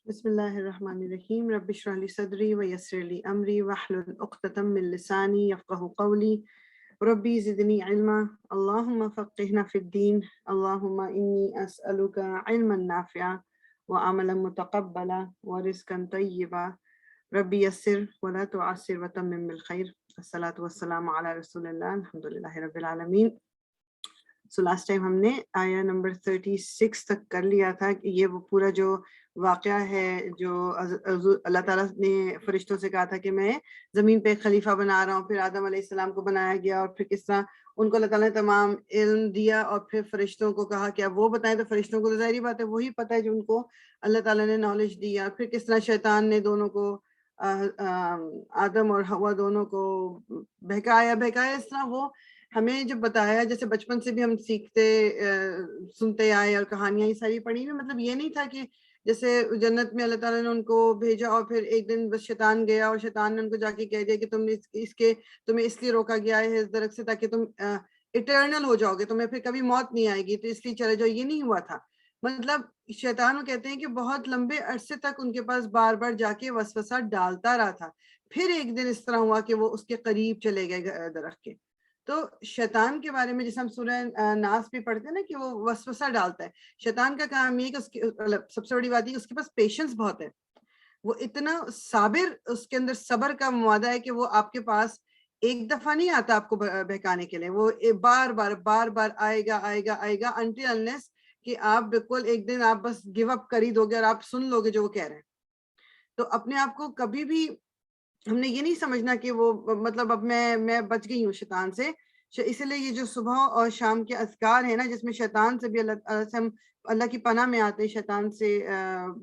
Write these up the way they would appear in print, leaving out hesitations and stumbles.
بسم اللہ الرحمن الرحیم رب اشرح لی صدری ویسر لی امری واحلل عقدۃ من لسانی یفقہوا قولی ربی زدنی علما اللہم فقہنا فی الدین اللہم انی اسألک علما نافعا وعملا متقبلا ورزقا طیبا ربی یسر ولا تعسر وتمم بالخیر الصلاۃ والسلام علی رسول اللہ الحمدللہ رب العالمین۔ سو لاسٹ ٹائم ہم نے آیا نمبر 36 تک کر لیا تھا کہ یہ وہ پورا جو واقعہ ہے جو اللہ تعالیٰ نے فرشتوں سے کہا تھا کہ میں زمین پہ ایک خلیفہ بنا رہا ہوں، پھر آدم علیہ السلام کو بنایا گیا اور پھر کس طرح ان کو اللہ تعالیٰ نے تمام علم دیا اور پھر فرشتوں کو کہا کہ اب وہ بتائیں، تو فرشتوں کو تو ظاہری بات ہے وہی پتہ ہے جو ان کو اللہ تعالیٰ نے نالج دیا۔ پھر کس طرح شیطان نے دونوں کو آدم اور حوا دونوں کو بہکایا اس طرح وہ ہمیں جب بتایا، جیسے بچپن سے بھی ہم سیکھتے سنتے آئے اور کہانیاں یہ ساری پڑھی ہوئی، مطلب یہ نہیں تھا کہ جیسے جنت میں اللہ تعالیٰ نے ان کو بھیجا اور پھر ایک دن بس شیطان گیا اور شیطان نے ان کو جا کے کہہ دیا کہ تم نے تمہیں اس لیے روکا گیا ہے اس درخت سے تاکہ تم اٹرنل ہو جاؤ گے، تمہیں پھر کبھی موت نہیں آئے گی، تو اس لیے چلے جاؤ۔ یہ نہیں ہوا تھا۔ مطلب شیطان وہ کہتے ہیں کہ بہت لمبے عرصے تک ان کے پاس بار بار جا کے وسوسہ ڈالتا رہا تھا، پھر ایک دن اس طرح ہوا کہ وہ اس کے قریب چلے گئے درخت کے۔ تو شیطان کے بارے میں جیسے ہم سورہ ناس بھی پڑھتے ہیں نا کہ وہ وسوسہ ڈالتا ہے۔ شیطان کا کام یہ کہ اس کی سب سے بڑی بات یہ کہ اس کے پاس پیشنس بہت ہے، وہ اتنا صابر، اس کے اندر صبر کا معاہدہ ہے کہ وہ آپ کے پاس ایک دفعہ نہیں آتا آپ کو بہکانے کے لیے، وہ بار بار آئے گا until unless کہ آپ بالکل ایک دن آپ بس گیو اپ کر ہی دو گے اور آپ سن لو گے جو وہ کہہ رہے ہیں۔ تو اپنے آپ کو کبھی بھی ہم نے یہ نہیں سمجھنا کہ وہ مطلب اب میں بچ گئی ہوں شیطان سے۔ اسی لیے یہ جو صبح اور شام کے اذکار ہیں نا، جس میں شیطان سے بھی اللہ کی پناہ میں آتے ہیں، شیطان سے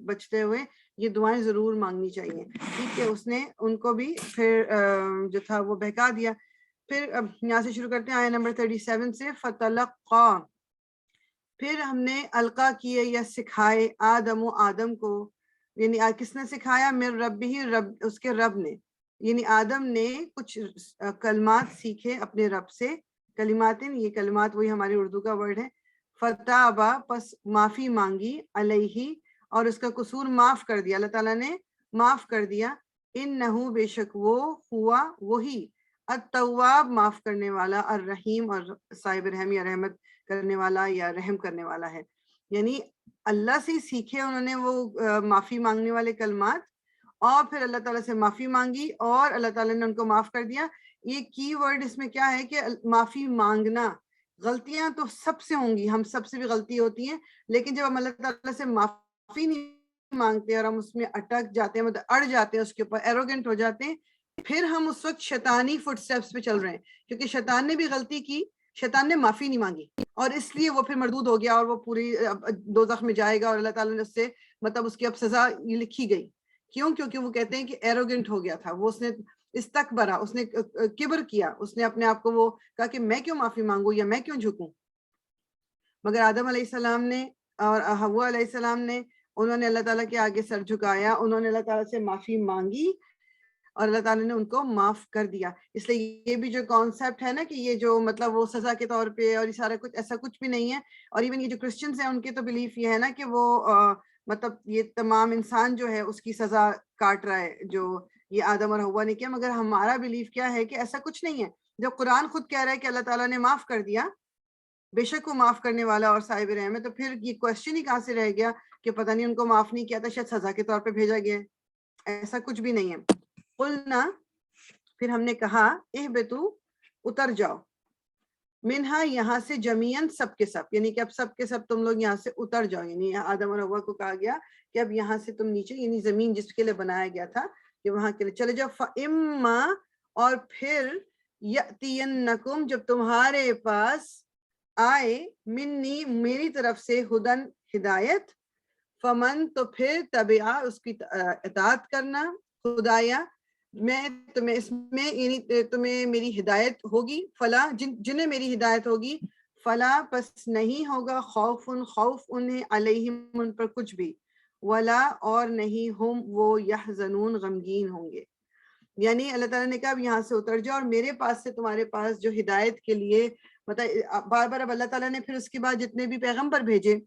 بچتے ہوئے، یہ دعائیں ضرور مانگنی چاہیے۔ ٹھیک ہے، اس نے ان کو بھی پھر جو تھا وہ بہکا دیا۔ پھر یہاں سے شروع کرتے ہیں آیت نمبر 37 سے، فتلقا، پھر ہم نے القا کیے یا سکھائے آدم کو، یعنی کس نے سکھایا؟ من ربہ، رب اس کے رب نے، یعنی آدم نے کچھ کلمات سیکھے اپنے رب سے۔ کلماتن، یہ کلمات وہی ہماری اردو کا ورڈ ہے۔ فتابا، پس معافی مانگی، علیہ، اور اس کا قصور معاف کر دیا، اللہ تعالیٰ نے معاف کر دیا۔ انہو، بے شک وہ، ہوا وہی، التواب، معاف کرنے والا، الرحیم، اور صاحب رحم یا رحمت کرنے والا یا رحم کرنے والا ہے۔ یعنی اللہ سے سیکھے انہوں نے وہ معافی مانگنے والے کلمات، اور پھر اللہ تعالیٰ سے معافی مانگی اور اللہ تعالیٰ نے ان کو معاف کر دیا۔ یہ کی ورڈ اس میں کیا ہے کہ معافی مانگنا۔ غلطیاں تو سب سے ہوں گی، ہم سب سے بھی غلطی ہوتی ہیں، لیکن جب ہم اللہ تعالیٰ سے معافی نہیں مانگتے اور ہم اس میں اٹک جاتے ہیں، مطلب اڑ جاتے ہیں، اس کے اوپر ایروگنٹ ہو جاتے ہیں، پھر ہم اس وقت شیطانی فٹ سٹیپس پہ چل رہے ہیں، کیونکہ شیطان نے بھی غلطی کی، شیطان نے معافی نہیں مانگی، اور اس لیے وہ پھر مردود ہو گیا اور وہ پوری دوزخ میں جائے گا، اور اللہ تعالیٰ نے اس سے مطلب اس کی اب سزا لکھی گئی۔ کیوں؟ کیونکہ وہ کہتے ہیں کہ ایروگنٹ ہو گیا تھا، وہ اس نے استکبرا، اس نے کبر کیا، اس نے اپنے آپ کو وہ کہا کہ میں کیوں معافی مانگوں یا میں کیوں جھکوں۔ مگر آدم علیہ السلام نے اور حوا علیہ السلام نے، انہوں نے اللہ تعالیٰ کے آگے سر جھکایا، انہوں نے اللہ تعالیٰ سے معافی مانگی اور اللہ تعالیٰ نے ان کو معاف کر دیا۔ اس لیے یہ بھی جو کانسیپٹ ہے نا کہ یہ جو مطلب وہ سزا کے طور پہ اور یہ سارا کچھ، ایسا کچھ بھی نہیں ہے۔ اور ایون یہ جو کرسچنز ہیں ان کے تو بلیف یہ ہے نا کہ وہ مطلب یہ تمام انسان جو ہے اس کی سزا کاٹ رہا ہے جو یہ آدم اور حوا نے کیا۔ مگر ہمارا بلیف کیا ہے کہ ایسا کچھ نہیں ہے۔ جب قرآن خود کہہ رہا ہے کہ اللہ تعالیٰ نے معاف کر دیا، بے شک وہ معاف کرنے والا اور صاحب رحم ہے، تو پھر یہ کوشچن ہی کہاں سے رہ گیا کہ پتہ نہیں ان کو معاف نہیں کیا تھا، شاید سزا کے طور پہ بھیجا گیا ہے؟ ایسا کچھ بھی نہیں ہے۔ قلنا، پھر ہم نے کہا، اہبتو، اتر جاؤ، منہا، یہاں سے، جمیعاً، سب کے سب، یعنی کہ اب سب کے سب تم لوگ یہاں سے اتر جاؤ، یعنی آدم اور حوا کو کہا گیا کہ اب یہاں سے تم نیچے، یعنی زمین جس کے لیے بنایا گیا تھا کہ وہاں کے لیے چلے جاؤ۔ فَإِمَّا، اور پھر، یأتینکم، جب تمہارے پاس آئے، منی، میری طرف سے، ہدن، ہدایت، فمن، تو پھر، تبعہ، اس کی اطاعت کرنا، خدایا میں تمہیں اس میں، یعنی تمہیں میری ہدایت ہوگی، فلا، جنہیں میری ہدایت ہوگی، فلا، پس نہیں ہوگا، خوف انہیں، علیہم، ان پر کچھ بھی، ولا، اور نہیں، ہم وہ، یحزنون، غمگین ہوں گے۔ یعنی اللہ تعالیٰ نے کہا اب یہاں سے اتر جاؤ، اور میرے پاس سے تمہارے پاس جو ہدایت کے لیے مطلب بار بار اب اللہ تعالیٰ نے پھر اس کے بعد جتنے بھی پیغمبر بھیجے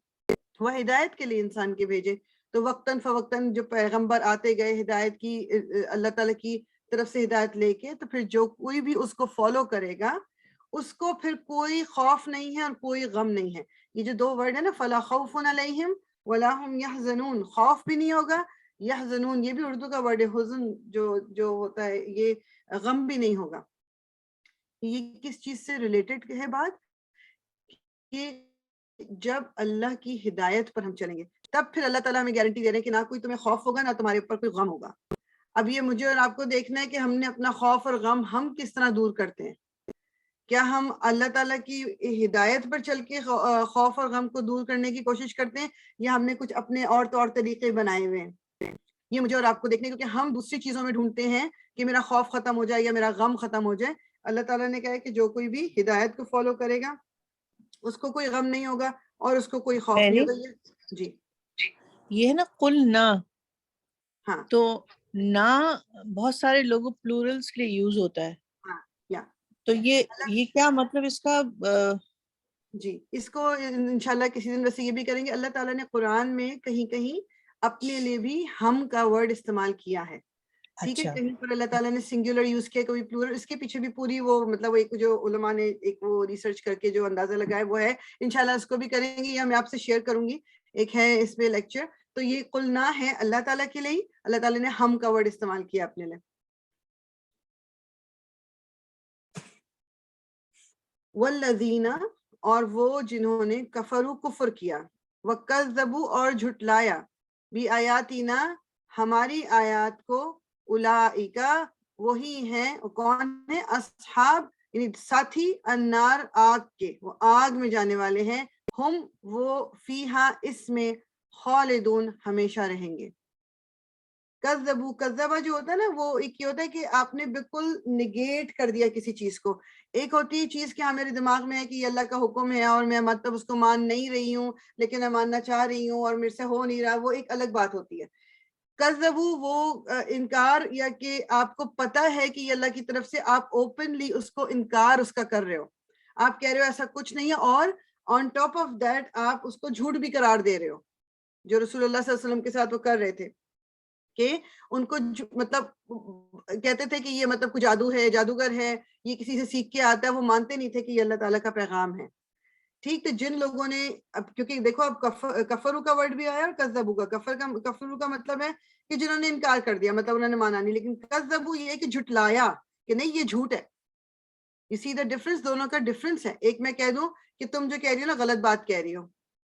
وہ ہدایت کے لیے انسان کے بھیجے، تو وقتاً فوقتاً جو پیغمبر آتے گئے ہدایت کی اللہ تعالیٰ کی طرف سے ہدایت لے کے، تو پھر جو کوئی بھی اس کو فالو کرے گا اس کو پھر کوئی خوف نہیں ہے اور کوئی غم نہیں ہے. یہ جو دو ورڈ ہے نا، فلا خوف علیہم ولا هم يحزنون، خوف بھی نہیں ہوگا، یحزنون یہ بھی اردو کا ورڈ ہے، حزن جو ہوتا ہے یہ غم بھی نہیں ہوگا. یہ کس چیز سے ریلیٹڈ ہے بات؟ کہ جب اللہ کی ہدایت پر ہم چلیں گے تب پھر اللہ تعالیٰ ہمیں گارنٹی دے رہے ہیں کہ نہ کوئی تمہیں خوف ہوگا نہ تمہارے اوپر کوئی غم ہوگا. اب یہ مجھے اور آپ کو دیکھنا ہے کہ ہم نے اپنا خوف اور غم ہم کس طرح دور کرتے ہیں. کیا ہم اللہ تعالیٰ کی ہدایت پر چل کے خوف اور غم کو دور کرنے کی کوشش کرتے ہیں، یا ہم نے کچھ اپنے اور طور طریقے بنائے ہوئے ہیں؟ یہ مجھے اور آپ کو دیکھنے، کیونکہ ہم دوسری چیزوں میں ڈھونڈتے ہیں کہ میرا خوف ختم ہو جائے یا میرا غم ختم ہو جائے. اللہ تعالیٰ نے کہا ہے کہ جو کوئی بھی ہدایت کو فالو کرے گا اس کو کوئی غم نہیں ہوگا اور اس کو کوئی خوف نہیں ہوگا. جی یہ ہے نا قل نہ، ہاں تو نہ بہت سارے لوگوں پلورلز کے لیے یوز ہوتا ہے. ہاں یا تو یہ کیا مطلب اس کا؟ جی اس کو انشاءاللہ کسی دن ویسے یہ بھی کریں گے. اللہ تعالیٰ نے قرآن میں کہیں کہیں اپنے لیے بھی ہم کا ورڈ استعمال کیا ہے. ٹھیک ہے، اچھا کہیں پر اللہ تعالیٰ نے سنگولر یوز کیا، کوئی پلورل. اس کے پیچھے بھی پوری وہ مطلب ایک جو علماء نے ایک وہ ریسرچ کر کے جو اندازہ لگایا وہ ہے. انشاءاللہ اس کو بھی کریں گے یا میں آپ سے شیئر کروں گی، ایک ہے اس پہ لیکچر. تو یہ قلنا ہے اللہ تعالیٰ کے لیے، اللہ تعالیٰ نے ہم کا ورڈ استعمال کیا اپنے لیے. والذین، اور وہ جنہوں نے کفروا کفر کیا، وکذبوا اور جھٹلایا، بھی آیاتنا ہماری آیات کو، اولئک وہی ہیں، کون ہیں؟ اصحاب یعنی ساتھی، النار آگ کے، وہ آگ میں جانے والے ہیں، ہم وہ فیہا اس میں، خالدون ہمیشہ رہیں گے. کذبوا، کذبہ جو ہوتا ہے نا وہ ایک یہ ہوتا ہے کہ آپ نے بالکل نگیٹ کر دیا کسی چیز کو. ایک ہوتی ہے چیز کہ ہاں میرے دماغ میں ہے کہ یہ اللہ کا حکم ہے اور میں مطلب اس کو مان نہیں رہی ہوں لیکن میں ماننا چاہ رہی ہوں اور میرے سے ہو نہیں رہا، وہ ایک الگ بات ہوتی ہے. کذبوا وہ انکار، یا کہ آپ کو پتہ ہے کہ یہ اللہ کی طرف سے، آپ اوپنلی اس کو انکار اس کا کر رہے ہو. آپ کہہ رہے ہو ایسا کچھ نہیں ہے، اور آن ٹاپ آف دیٹ آپ اس کو جھوٹ بھی قرار دے رہے ہو، جو رسول اللہ صلی اللہ علیہ وسلم کے ساتھ وہ کر رہے تھے. کہ ان کو مطلب کہتے تھے کہ یہ مطلب کوئی جادو ہے، جادوگر ہے، یہ کسی سے سیکھ کے آتا ہے. وہ مانتے نہیں تھے کہ یہ اللہ تعالیٰ کا پیغام ہے. ٹھیک، تو جن لوگوں نے اب کیونکہ دیکھو اب کفرو کا ورڈ بھی آیا اور کذبو کا. کفرو کا مطلب ہے کہ جنہوں نے انکار کر دیا، مطلب انہوں نے مانا نہیں. لیکن کذبو یہ ہے کہ جھٹلایا، کہ نہیں یہ جھوٹ ہے. You see the difference؟ دونوں کا ڈفرنس ہے. ایک میں کہہ دوں کہ تم جو کہہ رہی ہو نا غلط بات کہہ رہی ہو،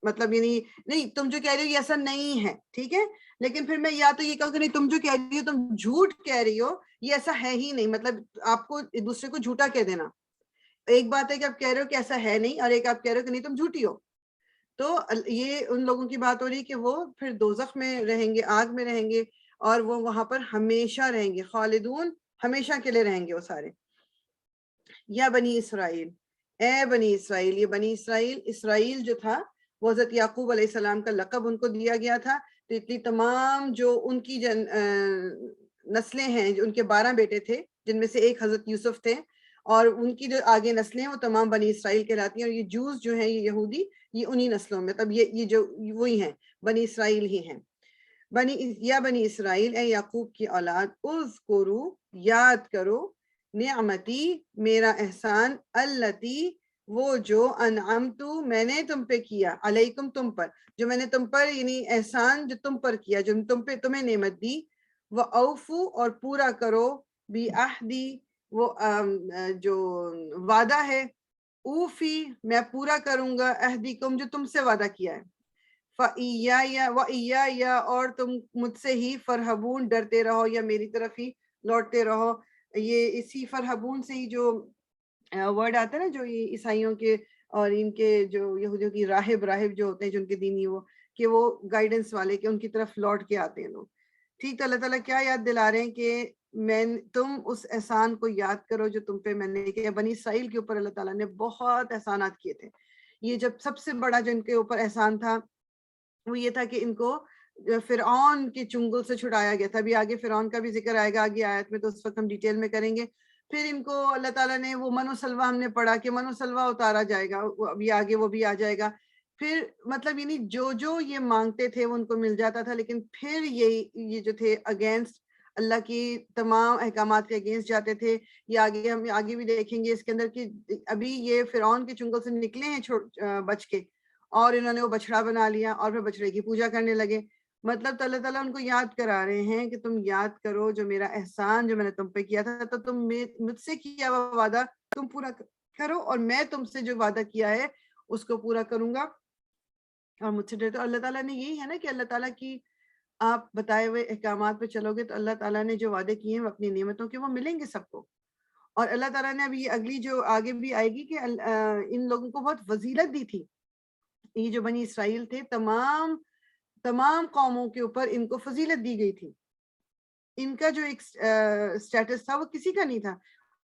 مطلب یعنی نہیں تم جو کہہ رہی ہو یہ ایسا نہیں ہے، ٹھیک ہے. لیکن پھر میں یا تو یہ کہوں کہ نہیں تم جو کہہ رہی ہو تم جھوٹ کہہ رہی ہو، یہ ایسا ہے ہی نہیں، مطلب آپ کو ایک دوسرے کو جھوٹا کہہ دینا. ایک بات ہے کہ آپ کہہ رہے ہو کہ ایسا ہے نہیں، اور ایک آپ کہہ رہے ہو کہ نہیں تم جھوٹی ہو. تو یہ ان لوگوں کی بات ہو رہی کہ وہ پھر دوزخ میں رہیں گے، آگ میں رہیں گے، اور وہ وہاں پر ہمیشہ رہیں گے. خالدون ہمیشہ کے لیے رہیں گے وہ سارے. یا بنی اسرائیل، اے بنی اسرائیل. یہ بنی اسرائیل، اسرائیل جو تھا وہ حضرت یعقوب علیہ السلام کا لقب ان کو دیا گیا تھا. تو اتنی تمام جو ان کی نسلیں ہیں، جو ان کے 12 بیٹے تھے جن میں سے ایک حضرت یوسف تھے، اور ان کی جو آگے نسلیں ہیں وہ تمام بنی اسرائیل کہلاتی ہیں. اور یہ جوز جو ہیں، یہ یہودی، یہ انہی نسلوں میں، تب یہ جو وہی ہیں، بنی اسرائیل ہی ہیں. یا بنی اسرائیل، اے یعقوب کی اولاد، اذکروا یاد کرو، نعمتی میرا احسان، اللتی وہ جو، انعمتو میں نے تم پہ کیا، علیکم تم پر، جو میں نے تم پر یعنی احسان جو تم پر کیا، جو تم پہ تمہیں نعمت دی. وَأَوْفُوا اور پورا کرو، بِعَہْدِی وہ جو وعدہ ہے، اوفی میں پورا کروں گا، عہدکم جو تم سے وعدہ کیا ہے. وَإِيَّايَ اور تم مجھ سے ہی، فرحبون ڈرتے رہو یا میری طرف ہی لوٹتے رہو. یہ اسی فرحبون سے ہی جو ورڈ آتا ہے نا، جو یہ عیسائیوں کے اور ان کے جو یہودیوں کی راہب جو ہوتے ہیں، جو ان کے دینی وہ کہ وہ گائیڈنس والے، کہ ان کی طرف لوٹ کے آتے ہیں لوگ. ٹھیک، تو اللہ تعالیٰ کیا یاد دلا رہے ہیں کہ تم اس احسان کو یاد کرو جو تم پہ میں نے کیا. بنی اسرائیل کے اوپر اللہ تعالیٰ نے بہت احسانات کیے تھے. یہ جب سب سے بڑا جو ان کے اوپر احسان تھا وہ یہ تھا کہ ان کو فرعون کے چنگل سے چھڑایا گیا تھا. ابھی آگے فرعون کا بھی ذکر آئے گا آگے آیت میں، تو اس وقت ہم ڈیٹیل میں کریں گے. پھر ان کو اللہ تعالیٰ نے وہ من و سلوہ، ہم نے پڑھا کہ من و سلوہ اتارا جائے گا، ابھی آگے وہ بھی آ جائے گا. پھر مطلب یعنی جو یہ مانگتے تھے وہ ان کو مل جاتا تھا، لیکن پھر یہ جو تھے اگینسٹ اللہ کی تمام احکامات کے اگینسٹ جاتے تھے. یہ آگے ہم آگے بھی دیکھیں گے اس کے اندر کہ ابھی یہ فرعون کے چنگل سے نکلے ہیں بچ کے، اور انہوں نے وہ بچڑا بنا لیا اور پھر بچڑے کی پوجا کرنے لگے. مطلب تو اللہ تعالیٰ ان کو یاد کرا رہے ہیں کہ تم یاد کرو جو میرا احسان جو میں نے تم پہ کیا تھا، تو تم مجھ سے کیا ہوا وعدہ تم پورا کرو، اور میں تم سے جو وعدہ کیا ہے اس کو پورا کروں گا اور مجھ سے ڈرتے. اللہ تعالیٰ نے یہی ہے نا کہ اللہ تعالیٰ کی آپ بتائے ہوئے احکامات پہ چلو گے تو اللہ تعالیٰ نے جو وعدے کیے ہیں اپنی نعمتوں کے وہ ملیں گے سب کو. اور اللہ تعالیٰ نے اب یہ اگلی جو آگے بھی آئے گی کہ ان لوگوں کو بہت فضیلت دی تھی. یہ جو بنی اسرائیل تھے تمام قوموں کے اوپر ان کو فضیلت دی گئی تھی. ان کا جو ایک سٹیٹس تھا وہ کسی کا نہیں تھا.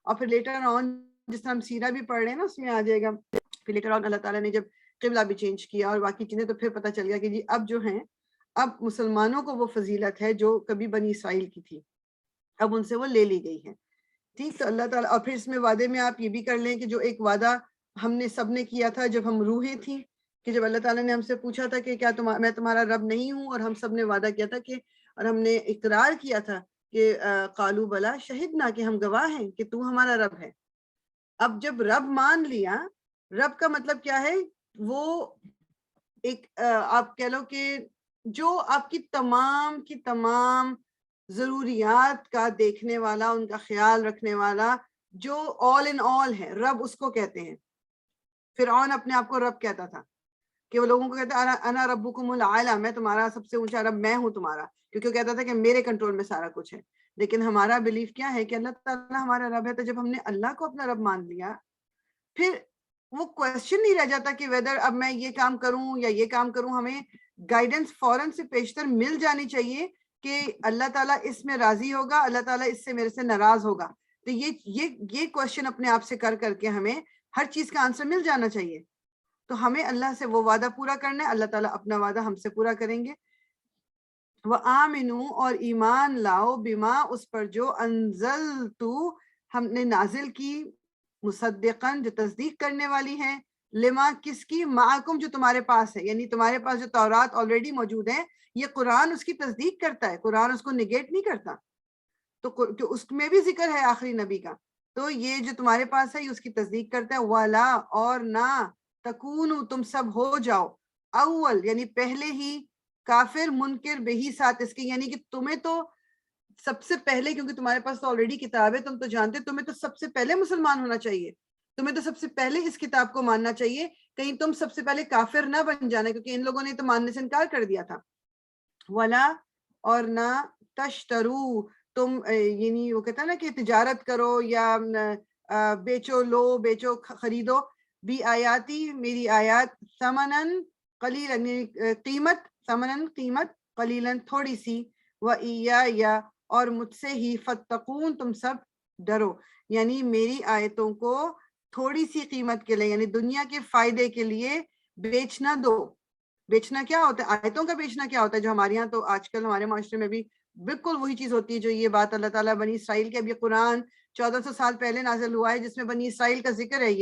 اور پھر لیٹر آن جس طرح ہم سیرہ بھی پڑھ رہے ہیں نا اس میں آ جائے گا، پھر لیٹر آن اللہ تعالیٰ نے جب قبلہ بھی چینج کیا اور باقی چیزیں، تو پھر پتہ چل گیا کہ جی اب جو ہیں اب مسلمانوں کو وہ فضیلت ہے جو کبھی بنی اسرائیل کی تھی، اب ان سے وہ لے لی گئی ہے. ٹھیک، تو اللہ تعالیٰ. اور پھر اس میں وعدے میں آپ یہ بھی کر لیں کہ جو ایک وعدہ ہم نے سب نے کیا تھا جب ہم روحیں تھیں، کہ جب اللہ تعالیٰ نے ہم سے پوچھا تھا کہ کیا میں تمہارا رب نہیں ہوں، اور ہم سب نے وعدہ کیا تھا کہ، اور ہم نے اقرار کیا تھا کہ قالوا بلا شہدنا، کہ ہم گواہ ہیں کہ تو ہمارا رب ہے. اب جب رب مان لیا، رب کا مطلب کیا ہے؟ وہ ایک آپ کہہ لو کہ جو آپ کی تمام ضروریات کا دیکھنے والا، ان کا خیال رکھنے والا، جو آل ان آل ہے، رب اس کو کہتے ہیں. فرعون اپنے آپ کو رب کہتا تھا، کہ وہ لوگوں کو کہتا ہے انا ربکم الاعلی، میں تمہارا سب سے اونچا رب میں ہوں تمہارا، کیونکہ وہ کہتا تھا کہ میرے کنٹرول میں سارا کچھ ہے. لیکن ہمارا بلیف کیا ہے کہ اللہ تعالیٰ ہمارا رب ہے. تو جب ہم نے اللہ کو اپنا رب مان لیا، پھر وہ کوشچن نہیں رہ جاتا کہ ویدر اب میں یہ کام کروں یا یہ کام کروں. ہمیں گائیڈنس فوراً سے پیشتر مل جانی چاہیے کہ اللہ تعالیٰ اس میں راضی ہوگا، اللہ تعالیٰ اس سے میرے سے ناراض ہوگا. تو یہ کوشچن اپنے آپ سے کر کے ہمیں ہر چیز کا آنسر مل جانا چاہیے. تو ہمیں اللہ سے وہ وعدہ پورا کرنا ہے، اللہ تعالیٰ اپنا وعدہ ہم سے پورا کریں گے. وَآمِنُوا، اور ایمان لاؤ، بما اس پر جو انزلتو ہم نے نازل کی، مصدقاً جو تصدیق کرنے والی ہے، لما کس کی، معکم جو تمہارے پاس ہے. یعنی تمہارے پاس جو تورات آلریڈی موجود ہے، یہ قرآن اس کی تصدیق کرتا ہے، قرآن اس کو نگیٹ نہیں کرتا. تو اس میں بھی ذکر ہے آخری نبی کا. تو یہ جو تمہارے پاس ہے یہ اس کی تصدیق کرتا ہے. وَلَا، اور نہ، تکونو تم سب ہو جاؤ، اول یعنی پہلے ہی، کافر منکر بہی ساتھ اس کے، یعنی کہ تمہیں تو سب سے پہلے، کیونکہ تمہارے پاس تو آلریڈی کتاب ہے، تم تو جانتے، تمہیں تو سب سے پہلے مسلمان ہونا چاہیے، تمہیں تو سب سے پہلے اس کتاب کو ماننا چاہیے. کہیں تم سب سے پہلے کافر نہ بن جانا، کیونکہ ان لوگوں نے تو ماننے سے انکار کر دیا تھا. ولا، اور نہ، تشترو تم یعنی وہ کہتا ہے نا کہ تجارت کرو یا بیچو، لو بیچو، خریدو، بھی آیاتی میری آیات، ثمنن قلیلاً قیمت، ثمنن قیمت، قلیلاً تھوڑی سی، وَإِيَّايَ اور مجھ سے ہی، فَاتَّقُونَ تم سب ڈرو. یعنی میری آیتوں کو تھوڑی سی قیمت کے لیے، یعنی دنیا کے فائدے کے لیے بیچنا دو. بیچنا کیا ہوتا ہے؟ آیتوں کا بیچنا کیا ہوتا ہے؟ جو ہمارے یہاں تو آج کل ہمارے معاشرے میں بھی بالکل وہی چیز ہوتی ہے جو یہ بات اللہ تعالیٰ بنی اسرائیل کے، اب یہ قرآن 1400 سال پہلے نازل ہوا ہے جس میں بنی اسرائیل کا ذکر ہے،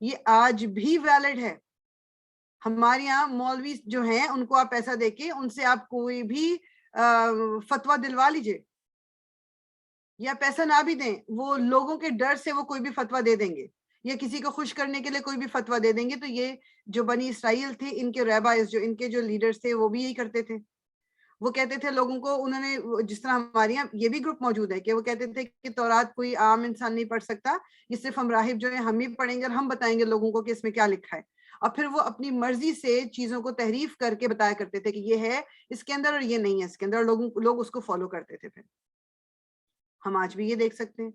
یہ آج بھی ویلڈ ہے. ہمارے یہاں مولوی جو ہیں ان کو آپ پیسہ دے کے ان سے آپ کوئی بھی فتویٰ دلوا لیجئے، یا پیسہ نہ بھی دیں، وہ لوگوں کے ڈر سے وہ کوئی بھی فتویٰ دے دیں گے، یا کسی کو خوش کرنے کے لیے کوئی بھی فتویٰ دے دیں گے. تو یہ جو بنی اسرائیل تھے، ان کے ریبائز، جو ان کے جو لیڈرز تھے، وہ بھی یہی کرتے تھے. وہ کہتے تھے لوگوں کو، انہوں نے جس طرح ہمارے یہاں یہ بھی گروپ موجود ہے کہ وہ کہتے تھے کہ تورات کوئی عام انسان نہیں پڑھ سکتا، یہ صرف ہم راہب جو ہیں ہم ہی پڑھیں گے اور ہم بتائیں گے لوگوں کو کہ اس میں کیا لکھا ہے. اور پھر وہ اپنی مرضی سے چیزوں کو تحریف کر کے بتایا کرتے تھے کہ یہ ہے اس کے اندر اور یہ نہیں ہے اس کے اندر، اور لوگ اس کو فالو کرتے تھے. پھر ہم آج بھی یہ دیکھ سکتے ہیں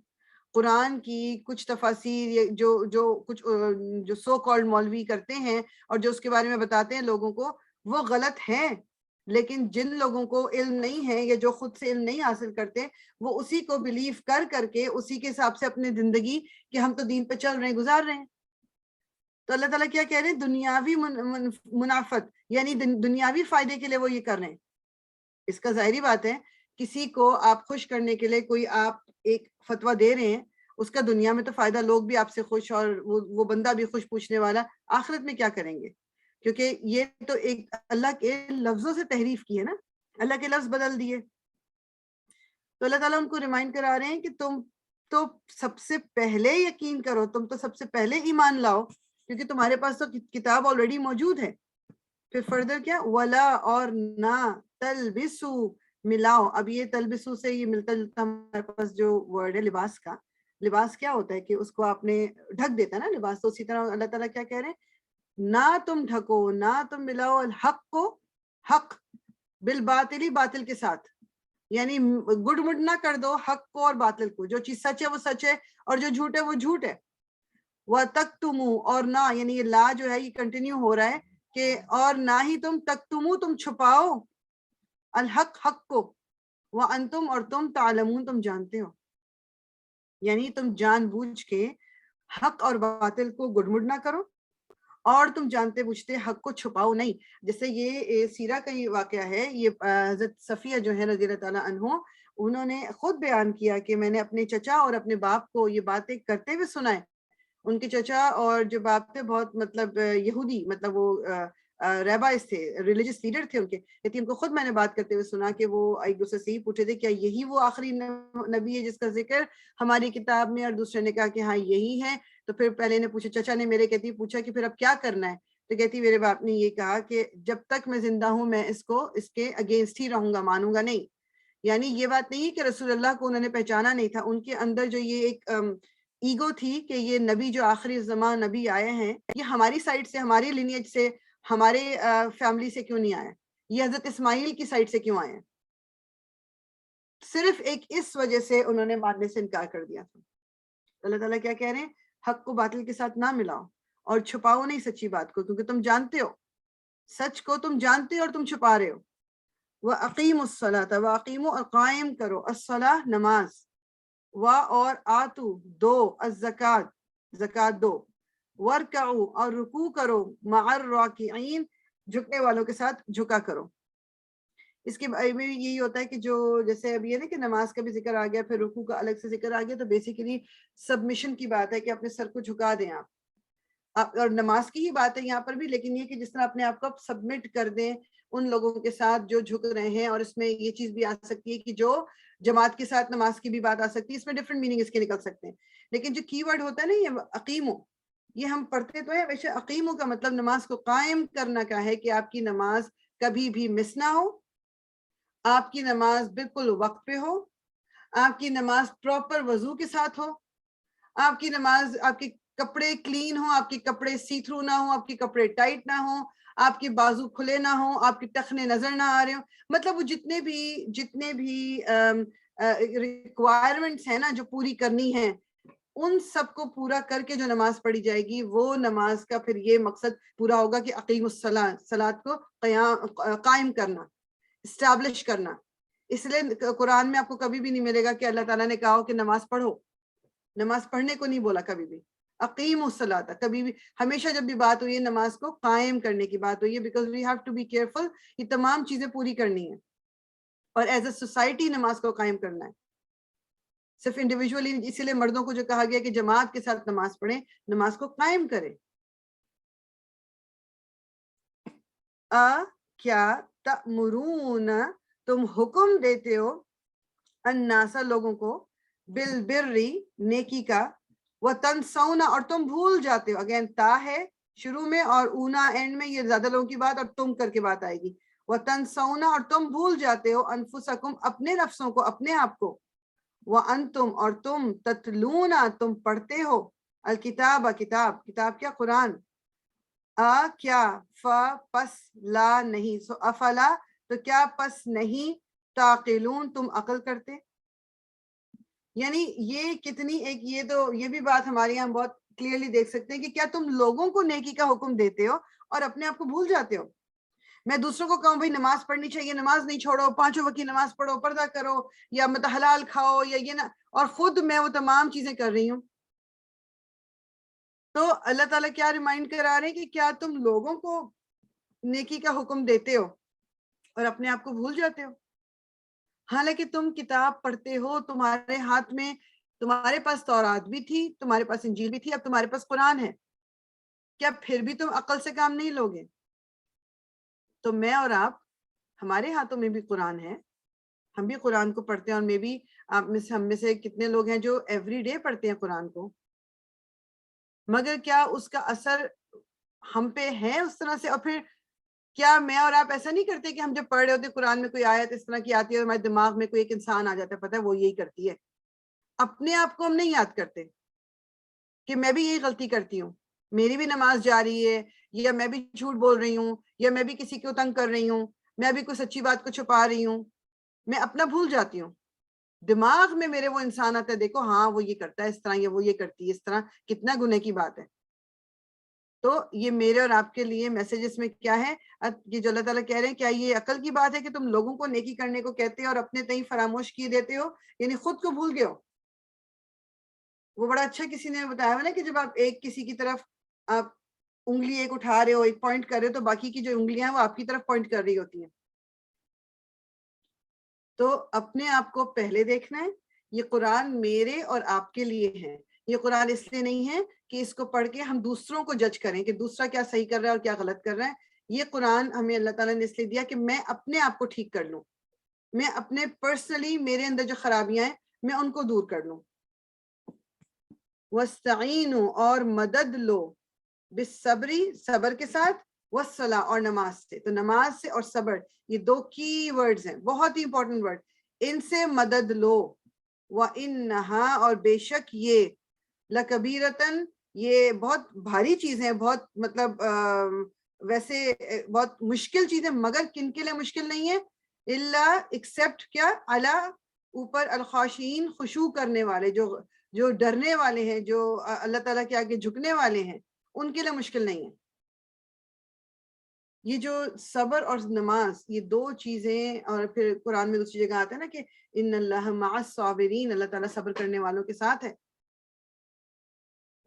قرآن کی کچھ تفاسیر جو سو کالڈ مولوی کرتے ہیں اور جو اس کے بارے میں بتاتے ہیں لوگوں کو، وہ غلط ہیں. لیکن جن لوگوں کو علم نہیں ہے یا جو خود سے علم نہیں حاصل کرتے، وہ اسی کو بلیف کر کے اسی کے حساب سے اپنی زندگی کہ ہم تو دین پہ چل رہے ہیں گزار رہے ہیں. تو اللہ تعالیٰ کیا کہہ رہے ہیں؟ دنیاوی منافت، یعنی دنیاوی فائدے کے لیے وہ یہ کر رہے ہیں. اس کا ظاہری بات ہے کسی کو آپ خوش کرنے کے لیے کوئی آپ ایک فتویٰ دے رہے ہیں، اس کا دنیا میں تو فائدہ، لوگ بھی آپ سے خوش، اور وہ بندہ بھی خوش پوچھنے والا، آخرت میں کیا کریں گے؟ کیونکہ یہ تو ایک اللہ کے لفظوں سے تحریف کی ہے نا، اللہ کے لفظ بدل دیے. تو اللہ تعالیٰ ان کو ریمائنڈ کرا رہے ہیں کہ تم تو سب سے پہلے یقین کرو، تم تو سب سے پہلے ایمان لاؤ، کیونکہ تمہارے پاس تو کتاب آلریڈی موجود ہے. پھر فردر کیا، ولا اور نہ تلبسو ملاؤ. اب یہ تلبسو سے یہ ملتا جلتا ہمارے پاس جو ورڈ ہے لباس کا، لباس کیا ہوتا ہے کہ اس کو آپ نے ڈھک دیتا ہے نا لباس. تو اسی طرح اللہ تعالیٰ کیا کہہ رہے ہیں، نہ تم ڈھکو، نہ تم ملاؤ الحق کو حق بالباطلی باطل کے ساتھ، یعنی گڈ مڈ نہ کر دو حق کو اور باطل کو. جو چیز سچ ہے وہ سچ ہے اور جو جھوٹ ہے وہ جھوٹ ہے. وَتَكْتُمُوا اور نہ، یعنی یہ لا جو ہے یہ کنٹینیو ہو رہا ہے کہ اور نہ ہی تم تکتمو تم چھپاؤ الحق حق کو، وَأَنْتُمْ اور تم تعلمون تم جانتے ہو. یعنی تم جان بوجھ کے حق اور باطل کو گڈ مڈ نہ کرو اور تم جانتے بوجھتے حق کو چھپاؤ نہیں. جیسے یہ سیرہ کا یہ واقعہ ہے، یہ حضرت صفیہ جو ہے رضی اللہ تعالیٰ عنہ، انہوں نے خود بیان کیا کہ میں نے اپنے چچا اور اپنے باپ کو یہ باتیں کرتے ہوئے سنا ہے. ان کے چچا اور جو باپ تھے بہت مطلب یہودی، مطلب وہ ریبائز تھے، ریلیجس لیڈر تھے ان کے. لیکن ان کو خود میں نے بات کرتے ہوئے سنا کہ وہ ایک دوسرے سے ہی پوچھے تھے کیا یہی وہ آخری نبی ہے جس کا ذکر ہماری کتاب میں، اور دوسرے نے کہا کہ ہاں یہی ہے. تو پھر پہلے نے پوچھا، چچا نے میرے کہتی پوچھا کہ پھر اب کیا کرنا ہے. تو کہتی میرے باپ نے یہ کہا کہ جب تک میں زندہ ہوں میں اس کے اگینسٹ ہی رہوں گا، مانوں گا نہیں. یعنی یہ بات نہیں کہ رسول اللہ کو انہوں نے پہچانا نہیں تھا، ان کے اندر جو یہ ایک ایگو تھی کہ یہ نبی جو آخری زمان نبی آئے ہیں یہ ہماری سائڈ سے، ہماری لینیج سے، ہمارے فیملی سے کیوں نہیں آیا، یہ حضرت اسماعیل کی سائڈ سے کیوں آئے ہیں. صرف ایک اس وجہ سے انہوں نے ماننے سے انکار کر دیا تھا. اللہ تعالیٰ کیا کہہ رہے ہیں، حق کو باطل کے ساتھ نہ ملاؤ اور چھپاؤ نہیں سچی بات کو، کیونکہ تم جانتے ہو سچ کو، تم جانتے ہو اور تم چھپا رہے ہو. وَأَقِيمُوا الصَّلَاةَ وَأَقِيمُوا اور قائم کرو الصلاۃ نماز، اور آتو دو الزکات زکات دو، ورکعوا اور رکوع کرو مع الراکعین جھکنے والوں کے ساتھ جھکا کرو. اس کے بارے میں یہی ہوتا ہے کہ جو جیسے اب یہ نا کہ نماز کا بھی ذکر آ گیا، پھر رکوع کا الگ سے ذکر آ گیا، تو بیسیکلی سبمیشن کی بات ہے کہ اپنے سر کو جھکا دیں آپ، اور نماز کی ہی بات ہے یہاں پر بھی، لیکن یہ کہ جس طرح اپنے آپ کو سبمٹ کر دیں ان لوگوں کے ساتھ جو جھک رہے ہیں. اور اس میں یہ چیز بھی آ سکتی ہے کہ جو جماعت کے ساتھ نماز کی بھی بات آ سکتی ہے، اس میں ڈفرینٹ میننگ اس کے نکل سکتے ہیں. لیکن جو کی ورڈ ہوتا ہے نا یہ اقیمو، یہ ہم پڑھتے تو ہے ویسے اقیمو کا مطلب نماز کو قائم کرنا کا ہے کہ آپ کی نماز کبھی بھی مس نہ ہو، آپ کی نماز بالکل وقت پہ ہو، آپ کی نماز پراپر وضو کے ساتھ ہو، آپ کی نماز، آپ کے کپڑے کلین ہوں، آپ کے کپڑے سی تھرو نہ ہوں، آپ کے کپڑے ٹائٹ نہ ہوں، آپ کے بازو کھلے نہ ہوں، آپ کے ٹخنے نظر نہ آ رہے ہوں. مطلب وہ جتنے بھی ریکوائرمنٹس ہیں نا جو پوری کرنی ہے، ان سب کو پورا کر کے جو نماز پڑھی جائے گی وہ نماز کا پھر یہ مقصد پورا ہوگا کہ اقیم الصلاۃ، صلاۃ کو قائم کرنا، اسٹیبلش کرنا. اس لیے قرآن میں آپ کو کبھی بھی نہیں ملے گا کہ اللہ تعالیٰ نے کہا ہو کہ نماز پڑھو. نماز پڑھنے کو نہیں بولا کبھی بھی، اقیم الصلاۃ کبھی بھی. ہمیشہ جب بھی بات ہوئی ہے نماز کو قائم کرنے کی بات ہوئی ہے، because we have to be careful, یہ تمام چیزیں پوری کرنی ہے اور ایز اے سوسائٹی نماز کو قائم کرنا ہے، صرف انڈیویجولی. اسی لیے مردوں کو جو کہا گیا کہ جماعت کے ساتھ نماز پڑھیں، نماز کو قائم کریں. کیا تأمرون تم حکم دیتے ہو الناس لوگوں کو بالبری نیکی کا، وتنسون اور تم بھول جاتے ہو. اگین تا ہے شروع میں اور اونا اینڈ میں، یہ زیادہ لوگوں کی بات اور تم کر کے بات آئے گی. وتنسون اور تم بھول جاتے ہو انفسکم اپنے نفسوں کو، اپنے آپ کو. وانتم اور تم تتلون تم پڑھتے ہو الکتاب کتاب، کتاب کیا قرآن. کیا پس لا نہیں، سو افلا تو کیا پس نہیں، تعقلون تم عقل کرتے. یعنی یہ کتنی ایک، یہ بھی بات ہمارے یہاں بہت کلیئرلی دیکھ سکتے ہیں کہ کیا تم لوگوں کو نیکی کا حکم دیتے ہو اور اپنے آپ کو بھول جاتے ہو. میں دوسروں کو کہوں بھائی نماز پڑھنی چاہیے، نماز نہیں چھوڑو، 5 وقت کی نماز پڑھو، پردہ کرو، یا مطلب حلال کھاؤ، یا یہ نہ، اور خود میں وہ تمام چیزیں کر رہی ہوں. تو اللہ تعالیٰ کیا ریمائنڈ کرا رہے ہیں کہ کیا تم لوگوں کو نیکی کا حکم دیتے ہو اور اپنے آپ کو بھول جاتے ہو، حالانکہ تم کتاب پڑھتے ہو، تمہارے ہاتھ میں، تمہارے پاس تورات بھی تھی، تمہارے پاس انجیل بھی تھی، اب تمہارے پاس قرآن ہے. کیا پھر بھی تم عقل سے کام نہیں لوگے؟ تو میں اور آپ, ہمارے ہاتھوں میں بھی قرآن ہے, ہم بھی قرآن کو پڑھتے ہیں, اور میں بھی آپ میں سے, ہم میں سے کتنے لوگ ہیں جو ایوری ڈے پڑھتے ہیں قرآن کو, مگر کیا اس کا اثر ہم پہ ہے اس طرح سے؟ اور پھر کیا میں اور آپ ایسا نہیں کرتے کہ ہم جب پڑھ رہے ہوتے قرآن میں کوئی آیت اس طرح کی آتی ہے اور ہمارے دماغ میں کوئی ایک انسان آ جاتا ہے, پتہ ہے وہ یہی کرتی ہے, اپنے آپ کو ہم نہیں یاد کرتے کہ میں بھی یہی غلطی کرتی ہوں, میری بھی نماز جاری ہے, یا میں بھی جھوٹ بول رہی ہوں, یا میں بھی کسی کو تنگ کر رہی ہوں, میں بھی کوئی سچی بات کو چھپا رہی ہوں, میں اپنا بھول جاتی ہوں. دماغ میں میرے وہ انسان آتا ہے, دیکھو ہاں وہ یہ کرتا ہے اس طرح, یا وہ یہ کرتی ہے اس طرح, کتنا گناہ کی بات ہے. تو یہ میرے اور آپ کے لیے میسج اس میں کیا ہے کہ جو اللہ تعالیٰ کہہ رہے ہیں, کیا یہ عقل کی بات ہے کہ تم لوگوں کو نیکی کرنے کو کہتے ہو اور اپنے تئیں فراموش کیے دیتے ہو, یعنی خود کو بھول گئے ہو. وہ بڑا اچھا کسی نے بتایا ہوا نا کہ جب آپ ایک کسی کی طرف آپ انگلی ایک اٹھا رہے ہو, ایک پوائنٹ کر رہے ہو, تو باقی کی جو انگلیاں ہیں وہ آپ کی طرف پوائنٹ کر رہی ہوتی ہیں. تو اپنے آپ کو پہلے دیکھنا ہے. یہ قرآن میرے اور آپ کے لیے ہے, یہ قرآن اس لیے نہیں ہے کہ اس کو پڑھ کے ہم دوسروں کو جج کریں کہ دوسرا کیا صحیح کر رہا ہے اور کیا غلط کر رہا ہے. یہ قرآن ہمیں اللہ تعالیٰ نے اس لیے دیا کہ میں اپنے آپ کو ٹھیک کر لوں, میں اپنے پرسنلی میرے اندر جو خرابیاں ہیں میں ان کو دور کر لوں. وَاسْتَعِینُوا, اور مدد لو, بالصبری, صبر کے ساتھ, والصلاۃ, اور نماز سے. تو نماز سے اور صبر, یہ دو کی ورڈز ہیں, بہت ہی امپورٹنٹ ورڈ, ان سے مدد لو. وَإِنَّهَا, اور بے شک یہ, لَكَبِيرَةً, یہ بہت بھاری چیز ہے, بہت مطلب ویسے بہت مشکل چیز ہے, مگر کن کے لیے مشکل نہیں ہے؟ اللہ, ایکسیپٹ کیا, علی, اوپر, الخاشعین, خشوع کرنے والے, جو ڈرنے والے ہیں, جو اللہ تعالیٰ کے آگے جھکنے والے ہیں, ان کے لیے مشکل نہیں ہے. یہ جو صبر اور نماز, یہ دو چیزیں, اور پھر قرآن میں دوسری جگہ آتا ہے نا کہ ان اللہ مع الصابرین, اللہ تعالیٰ صبر کرنے والوں کے ساتھ ہے.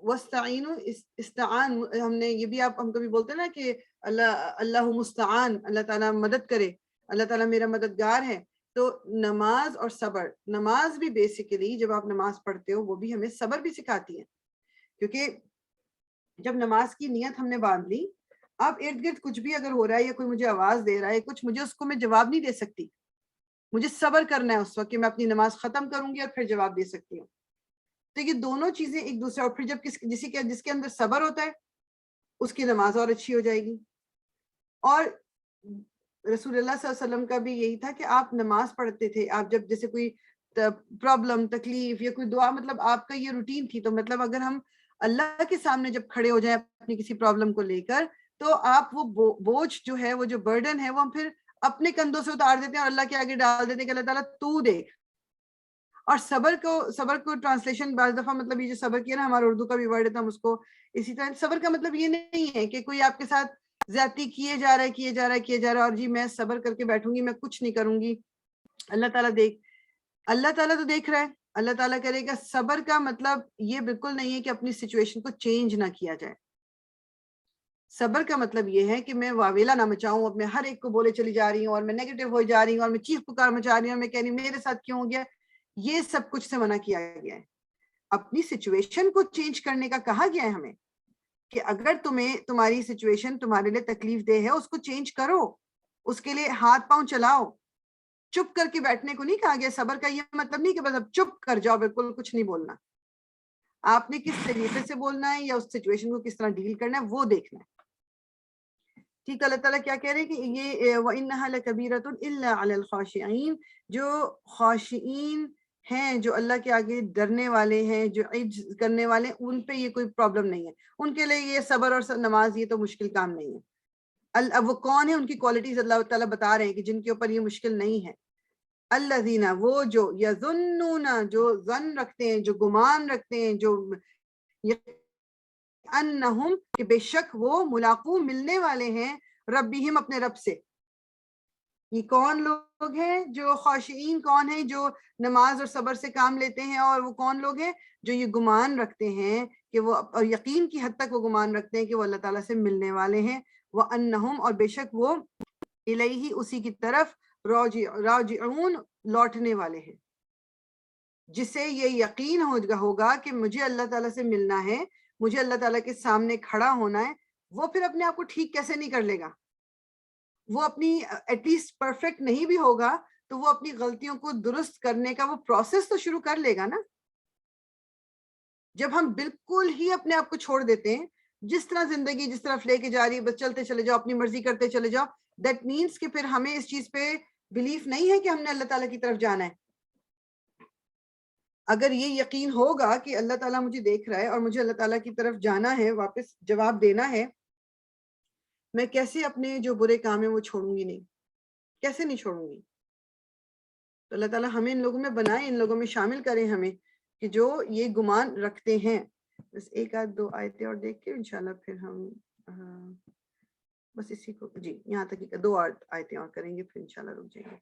وَاسْتَعِینُوا, استعان, ہم نے یہ بھی, آپ ہم کبھی بولتے ہیں نا کہ اللہ مستعان, اللہ تعالیٰ مدد کرے, اللہ تعالیٰ میرا مددگار ہے. تو نماز اور صبر, نماز بھی بیسیکلی جب آپ نماز پڑھتے ہو وہ بھی ہمیں صبر بھی سکھاتی ہے, کیونکہ جب نماز کی نیت ہم نے باندھ لی, اب ارد گرد کچھ بھی اگر ہو رہا ہے یا کوئی مجھے آواز دے رہا ہے کچھ, مجھے اس کو میں جواب نہیں دے سکتی, مجھے صبر کرنا ہے اس وقت کہ میں اپنی نماز ختم کروں گی اور پھر جواب دے سکتی ہوں. تو یہ دونوں چیزیں ایک دوسرے, اور پھر جب جس کے اندر صبر ہوتا ہے اس کی نماز اور اچھی ہو جائے گی. اور رسول اللہ صلی اللہ علیہ وسلم کا بھی یہی تھا کہ آپ نماز پڑھتے تھے, آپ جب جیسے کوئی پرابلم, تکلیف یا کوئی دعا, مطلب آپ کا یہ روٹین تھی. تو مطلب اگر ہم اللہ کے سامنے جب کھڑے ہو جائیں اپنی کسی پرابلم کو لے کر, تو آپ وہ بوجھ جو ہے, وہ جو برڈن ہے, وہ ہم پھر اپنے کندھوں سے اتار دیتے ہیں اور اللہ کے آگے ڈال دیتے ہیں کہ اللہ تعالیٰ تو دیکھ. اور صبر کو ٹرانسلیشن بعض دفعہ, مطلب یہ جو صبر کیا نا, ہمارا اردو کا بھی ورڈ ہے, ہم اس کو اسی طرح, صبر کا مطلب یہ نہیں ہے کہ کوئی آپ کے ساتھ زیادتی کیے جا رہا ہے اور جی میں صبر کر کے بیٹھوں گی, میں کچھ نہیں کروں گی, اللہ تعالیٰ تو دیکھ رہا ہے, اللہ تعالیٰ کرے گا. صبر کا مطلب یہ بالکل نہیں ہے کہ اپنی سچویشن کو چینج نہ کیا جائے. صبر کا مطلب یہ ہے کہ میں واویلا نہ مچاؤں, اب میں ہر ایک کو بولے چلی جا رہی ہوں, اور میں نیگیٹو ہو جا رہی ہوں, اور میں چیخ پکار مچا رہی ہوں, اور میں کہہ رہی ہوں میرے ساتھ کیوں ہو گیا. یہ سب کچھ سے منع کیا گیا ہے. اپنی سچویشن کو چینج کرنے کا کہا گیا ہے ہمیں کہ اگر تمہاری سچویشن تمہارے لیے تکلیف دہ ہے, اس کو چینج کرو, اس کے لیے ہاتھ پاؤں چلاؤ. چپ کر کے بیٹھنے کو نہیں کہا گیا. صبر کا یہ مطلب نہیں کہ بس اب چپ کر جاؤ, بالکل کچھ نہیں بولنا. آپ نے کس طریقے سے بولنا ہے یا اس سچویشن کو کس طرح ڈیل کرنا ہے وہ دیکھنا ہے. ٹھیک, اللہ تعالیٰ کیا کہہ رہے ہیں کہ یہ وَإِنَّهَا لَكَبِيرَةٌ إِلَّا عَلَى الْخَاشِعِينَ, جو خاشعین ہیں, جو اللہ کے آگے ڈرنے والے ہیں, جو عجز کرنے والے, ان پہ یہ کوئی پرابلم نہیں ہے. ان کے لیے یہ صبر اور نماز یہ تو مشکل کام نہیں ہے. اب وہ کون ہے, ان کی کوالٹیز اللہ تعالیٰ بتا رہے ہیں کہ جن کے اوپر یہ مشکل نہیں ہے. الذین, وہ جو, یظنون, جو ظن رکھتے ہیں, جو گمان رکھتے ہیں, جو انہم, کہ بے شک وہ, ملاقو, ملنے والے ہیں, ربہم, اپنے رب سے. یہ کون لوگ ہیں جو خاشعین, کون ہیں جو نماز اور صبر سے کام لیتے ہیں, اور وہ کون لوگ ہیں جو یہ گمان رکھتے ہیں کہ وہ, اور یقین کی حد تک وہ گمان رکھتے ہیں کہ وہ اللہ تعالیٰ سے ملنے والے ہیں. وَأَنَّهُمْ, اور بے شک وہ, الیہ, اسی کی طرف, راجعون, لوٹنے والے ہیں. جسے یہ یقین ہوگا کہ مجھے اللہ تعالیٰ سے ملنا ہے, مجھے اللہ تعالیٰ کے سامنے کھڑا ہونا ہے, وہ پھر اپنے آپ کو ٹھیک کیسے نہیں کر لے گا. وہ اپنی ایٹ لیسٹ پرفیکٹ نہیں بھی ہوگا تو وہ اپنی غلطیوں کو درست کرنے کا وہ پروسیس تو شروع کر لے گا نا. جب ہم بالکل ہی اپنے آپ کو چھوڑ دیتے ہیں, جس طرح زندگی جس طرف لے کے جا رہی ہے, بس چلتے چلے جاؤ, اپنی مرضی کرتے چلے جاؤ, دیٹ مینس کہ پھر ہمیں اس چیز پہ بلیف نہیں ہے کہ ہم نے اللہ تعالیٰ کی طرف جانا ہے. اگر یہ یقین ہوگا کہ اللہ تعالیٰ مجھے دیکھ رہا ہے اور مجھے اللہ تعالیٰ کی طرف جانا ہے, واپس جواب دینا ہے, میں کیسے اپنے جو برے کام ہیں وہ چھوڑوں گی نہیں, کیسے نہیں چھوڑوں گی. تو اللہ تعالیٰ ہمیں ان لوگوں میں بنائے, ان لوگوں میں شامل کریں ہمیں کہ جو یہ گمان رکھتے ہیں. بس ایک آدھ دو آیتیں اور دیکھ کے انشاءاللہ پھر ہم بس اسی کو جی یہاں تک ہی 2 آیتیں اور کریں گے, پھر انشاءاللہ رک جائیں گے.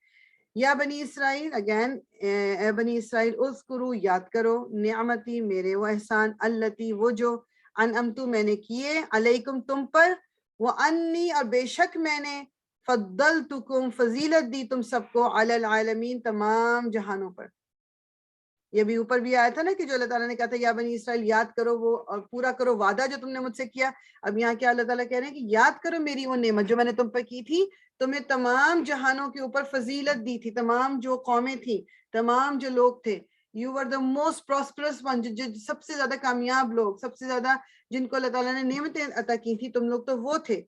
یا بنی اسرائیل, اگین اے بنی اسرائیل, اذکرو یاد کرو, نعمتی میرے وہ احسان, اللتی وہ جو, انعمتو میں نے کیے, علیکم تم پر, وانی اور بے شک میں نے, فضلتکم فضیلت دی تم سب کو, علی العالمین تمام جہانوں پر. یہ بھی اوپر بھی آیا تھا نا کہ جو اللہ تعالیٰ نے کہا تھا یا بنی اسرائیل یاد کرو وہ اور پورا کرو وعدہ جو تم نے مجھ سے کیا. اب یہاں کیا اللہ تعالیٰ کہہ رہے ہیں کہ یاد کرو میری وہ نعمت جو میں نے تم پر کی تھی, تمہیں تمام جہانوں کے اوپر فضیلت دی تھی, تمام جو قومیں تھیں, تمام جو لوگ تھے, you were the most prosperous one, جو سب سے زیادہ کامیاب لوگ, سب سے زیادہ جن کو اللہ تعالیٰ نے نعمتیں عطا کی تھی, تم لوگ تو وہ تھے.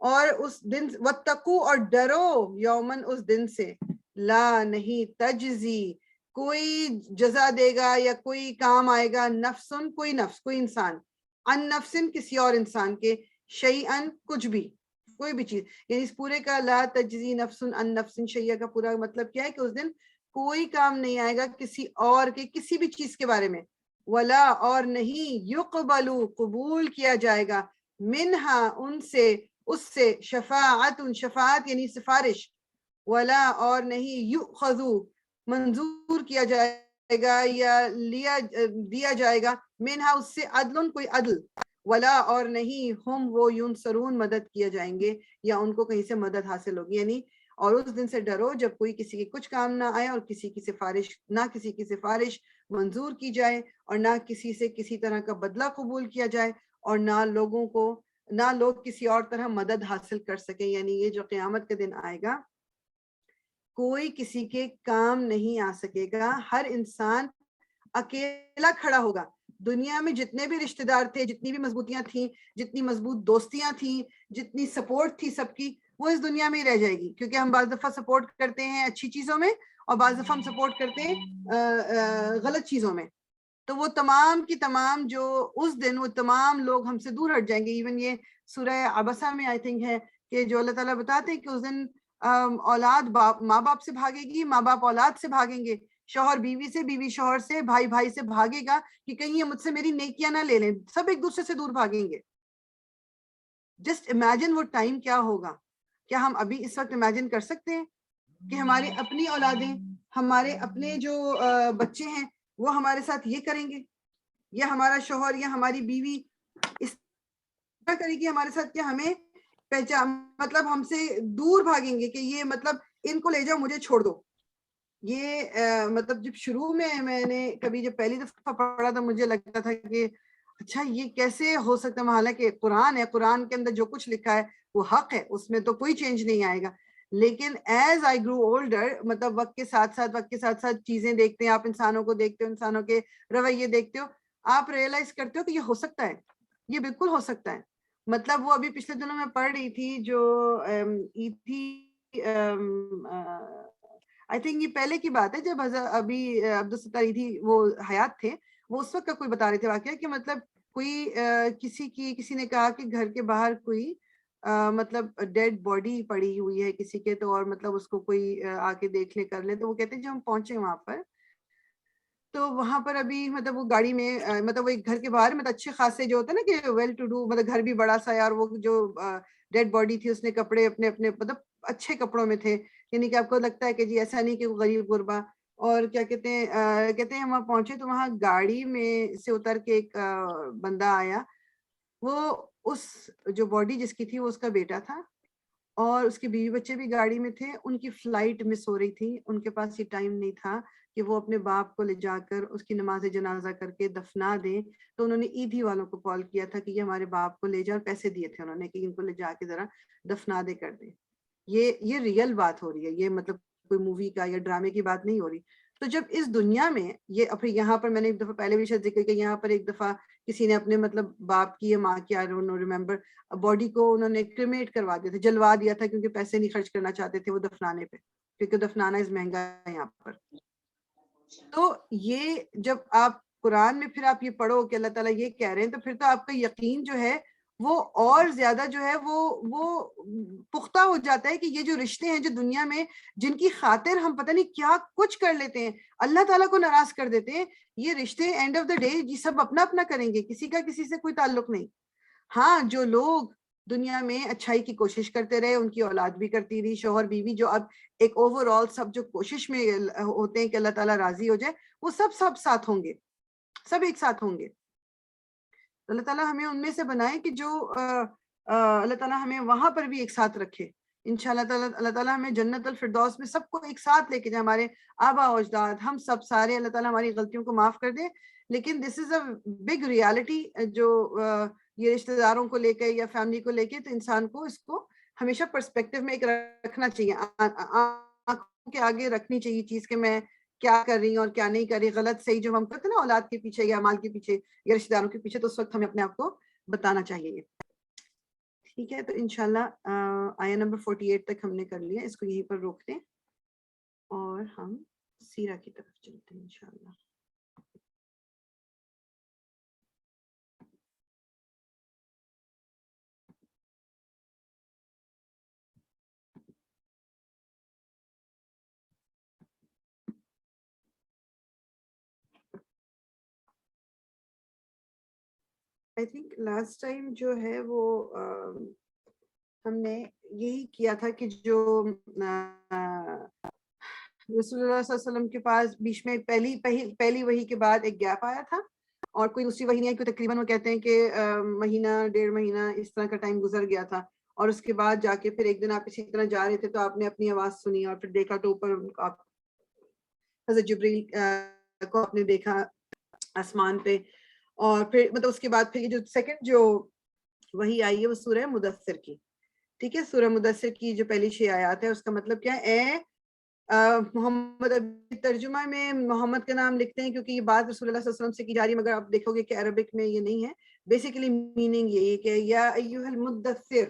اور اس دن واتقوا, اور ڈرو, یومن اس دن سے, لا نہیں, تجزی کوئی جزا دے گا یا کوئی کام آئے گا, نفسن کوئی نفس, کوئی انسان, ان نفسن کسی اور انسان کے, شیئن کچھ بھی, کوئی بھی چیز. یعنی اس پورے کا لا تجزی نفسن ان نفسن شیئا کا پورا مطلب کیا ہے کہ اس دن کوئی کام نہیں آئے گا کسی اور کے کسی بھی چیز کے بارے میں, ولا اور نہیں, یقبلو قبول کیا جائے گا, منہا ان سے, اس سے, شفاعت شفاعت یعنی سفارش, ولا اور نہیں, یؤخذو منظور کیا جائے گا یا دیا جائے گا, منہا اس سے, عدل کوئی عدل, ولا اور نہیں, ہم وہ ینصرون مدد کیا جائیں گے یا ان کو کہیں سے مدد حاصل ہوگی. یعنی اور اس دن سے ڈرو جب کوئی کسی کی کچھ کام نہ آئے اور کسی کی سفارش منظور کی جائے, اور نہ کسی سے کسی طرح کا بدلہ قبول کیا جائے, اور نہ لوگ کسی اور طرح مدد حاصل کر سکیں. یعنی یہ جو قیامت کا دن آئے گا کوئی کسی کے کام نہیں آ سکے گا, ہر انسان اکیلا کھڑا ہوگا. دنیا میں جتنے بھی رشتہ دار تھے, جتنی بھی مضبوطیاں تھیں, جتنی مضبوط دوستیاں تھیں, جتنی سپورٹ تھی سب کی, وہ اس دنیا میں ہی رہ جائے گی. کیونکہ ہم بعض دفعہ سپورٹ کرتے ہیں اچھی چیزوں میں اور بعض دفعہ ہم سپورٹ کرتے ہیں غلط چیزوں میں. تو وہ تمام کی تمام جو اس دن وہ تمام لوگ ہم سے دور ہٹ جائیں گے. ایون یہ سورہ عبسہ میں آئی تھنک ہے کہ جو اللہ تعالیٰ بتاتے ہیں کہ اس دن اولاد ماں باپ سے بھاگے گی, ماں باپ اولاد سے بھاگیں گے, شوہر بیوی سے, بیوی شوہر سے, بھائی بھائی سے بھاگے گا کہ کہیں یہ مجھ سے میری نیکیاں نہ لے لیں, سب ایک دوسرے سے دور بھاگیں گے. جسٹ امیجن وہ ٹائم کیا ہوگا. کیا ہم ابھی اس وقت امیجن کر سکتے ہیں کہ ہماری اپنی اولادیں, ہمارے اپنے جو بچے ہیں وہ ہمارے ساتھ یہ کریں گے, یا ہمارا شوہر یا ہماری بیوی اس طرح کرے گی ہمارے ساتھ کہ ہمیں پہچان مطلب ہم سے دور بھاگیں گے کہ یہ مطلب ان کو لے جاؤ مجھے چھوڑ دو. یہ مطلب جب شروع میں نے کبھی جب پہلی دفعہ پڑھا تھا مجھے لگتا تھا کہ اچھا یہ کیسے ہو سکتا ہے, حالانکہ قرآن ہے, قرآن کے اندر جو کچھ لکھا ہے وہ حق ہے, اس میں تو کوئی چینج نہیں آئے گا. لیکن ایز آئی گرو اولڈر, مطلب وقت کے ساتھ چیزیں دیکھتے ہیں, آپ انسانوں کو دیکھتے ہو, انسانوں کے رویے دیکھتے ہو, آپ ریئلائز کرتے ہو کہ یہ ہو سکتا ہے, یہ بالکل ہو سکتا ہے. مطلب وہ ابھی پچھلے دنوں میں پڑھ رہی تھی جو عید تھی, آئی تھنک یہ پہلے کی بات ہے جب ابھی عبدالستار عیدھی وہ حیات تھے, وہ اس وقت کا کوئی بتا رہے تھے واقعہ کہ مطلب کوئی کسی نے کہا کہ گھر کے باہر کوئی مطلب ڈیڈ باڈی پڑی ہوئی ہے کسی کے, تو اور مطلب اس کو کوئی آ کے دیکھ لے کر لے. تو وہ کہتے ہیں جب ہم پہنچے وہاں پر تو وہاں پر ابھی مطلب وہ گاڑی میں مطلب وہ ایک گھر کے باہر مطلب اچھے خاصے جو ہوتا ہے نا کہ ویل ٹو ڈو, مطلب گھر بھی بڑا سا ہے, اور وہ جو ڈیڈ باڈی تھی اس نے کپڑے اپنے مطلب اچھے کپڑوں میں تھے. یعنی کہ آپ کو لگتا ہے کہ جی ایسا نہیں کہ وہ غریب غربا. اور کیا کہتے ہیں ہم وہاں پہنچے تو وہاں گاڑی میں سے اتر کے ایک بندہ آیا, وہ اس جو باڈی جس کی تھی وہ اس کا بیٹا تھا, اور اس کے بیوی بچے بھی گاڑی میں تھے. ان کی فلائٹ مس ہو رہی تھی, ان کے پاس یہ ٹائم نہیں تھا کہ وہ اپنے باپ کو لے جا کر اس کی نماز جنازہ کر کے دفنا دیں. تو انہوں نے عیدھی والوں کو کال کیا تھا کہ یہ ہمارے باپ کو لے جا, اور پیسے دیے تھے انہوں نے کہ ان کو لے جا کے ذرا دفنا دے کر دیں. یہ ریئل بات ہو رہی ہے، یہ مطلب کوئی مووی کا یا ڈرامے کی بات نہیں ہو رہی. تو جب اس دنیا میں یہ پھر یہاں پر میں نے ایک دفعہ پہلے بھی شاید ذکر کیا، یہاں پر ایک دفعہ کسی نے اپنے مطلب باپ کی یا ماں کی I don't know remember body کو انہوں نے کریمیٹ کروا دیا تھا، جلوا دیا تھا، کیونکہ پیسے نہیں خرچ کرنا چاہتے تھے وہ دفنانے پہ، کیونکہ دفنانا از مہنگا ہے یہاں پر. تو یہ جب آپ قرآن میں پھر آپ یہ پڑھو کہ اللہ تعالیٰ یہ کہہ رہے ہیں، تو پھر تو آپ کا یقین جو ہے وہ اور زیادہ جو ہے وہ پختہ ہو جاتا ہے کہ یہ جو رشتے ہیں جو دنیا میں جن کی خاطر ہم پتہ نہیں کیا کچھ کر لیتے ہیں، اللہ تعالیٰ کو ناراض کر دیتے ہیں، یہ رشتے اینڈ آف دا ڈے یہ سب اپنا اپنا کریں گے، کسی کا کسی سے کوئی تعلق نہیں. ہاں جو لوگ دنیا میں اچھائی کی کوشش کرتے رہے، ان کی اولاد بھی کرتی رہی، شوہر بیوی جو اب ایک اوور آل سب جو کوشش میں ہوتے ہیں کہ اللہ تعالیٰ راضی ہو جائے، وہ سب ساتھ ہوں گے، سب ایک ساتھ ہوں گے. اللہ تعالیٰ ہمیں ان میں سے بنائے کہ جو اللہ تعالیٰ ہمیں وہاں پر بھی ایک ساتھ رکھے انشاءاللہ تعالیٰ. اللہ تعالیٰ ہمیں جنت الفردوس میں سب کو ایک ساتھ لے کے جائے، ہمارے آبا و اجداد ہم سب سارے. اللہ تعالیٰ ہماری غلطیوں کو معاف کر دے. لیکن دس از اے بگ ریالٹی جو یہ رشتہ داروں کو لے کے یا فیملی کو لے کے، تو انسان کو اس کو ہمیشہ پرسپیکٹو میں ایک رکھنا چاہیے، آنکھوں کے آگے رکھنی چاہیے چیز کہ میں کیا کر رہی ہوں اور کیا نہیں کر رہی، غلط صحیح جو ہم کرتے ہیں نا اولاد کے پیچھے یا مال کے پیچھے یا رشتہ داروں کے پیچھے، تو اس وقت ہمیں اپنے آپ کو بتانا چاہیے. ٹھیک ہے، تو انشاءاللہ آیہ نمبر 48 تک ہم نے کر لیا، اس کو یہیں پر روک دیں اور ہم سیرہ کی طرف چلتے ہیں انشاءاللہ. آئی تھنک لاسٹ ٹائم جو ہے وہ ہم نے یہی کیا تھا کہ جو رسول اللہ صلی اللہ علیہ وسلم کے پاس بیچ میں پہلی وحی کے بعد ایک گیپ آیا تھا اور کوئی دوسری وحی نہیں آئی، کوئی تقریباً وہ کہتے ہیں کہ مہینہ 1.5 مہینہ اس طرح کا ٹائم گزر گیا تھا. اور اس کے بعد جا کے پھر ایک دن آپ اسی طرح جا رہے تھے تو آپ نے اپنی آواز سنی اور پھر دیکھا تو اوپر آپ حضرت جبریل کو آپ نے دیکھا آسمان پہ. اور پھر مطلب اس کے بعد پھر یہ جو سیکنڈ جو وحی آئی ہے وہ سورہ مدثر کی. ٹھیک ہے، سورہ مدثر کی جو پہلی 6 آیات ہے اس کا مطلب کیا ہے؟ اے محمد. ترجمہ میں محمد کا نام لکھتے ہیں کیونکہ یہ بات رسول اللہ صلی اللہ علیہ وسلم سے کی جا رہی ہے، مگر آپ دیکھو گے کہ عربک میں یہ نہیں ہے. بیسیکلی میننگ یہی ہے کہ یا ایھا المدثر،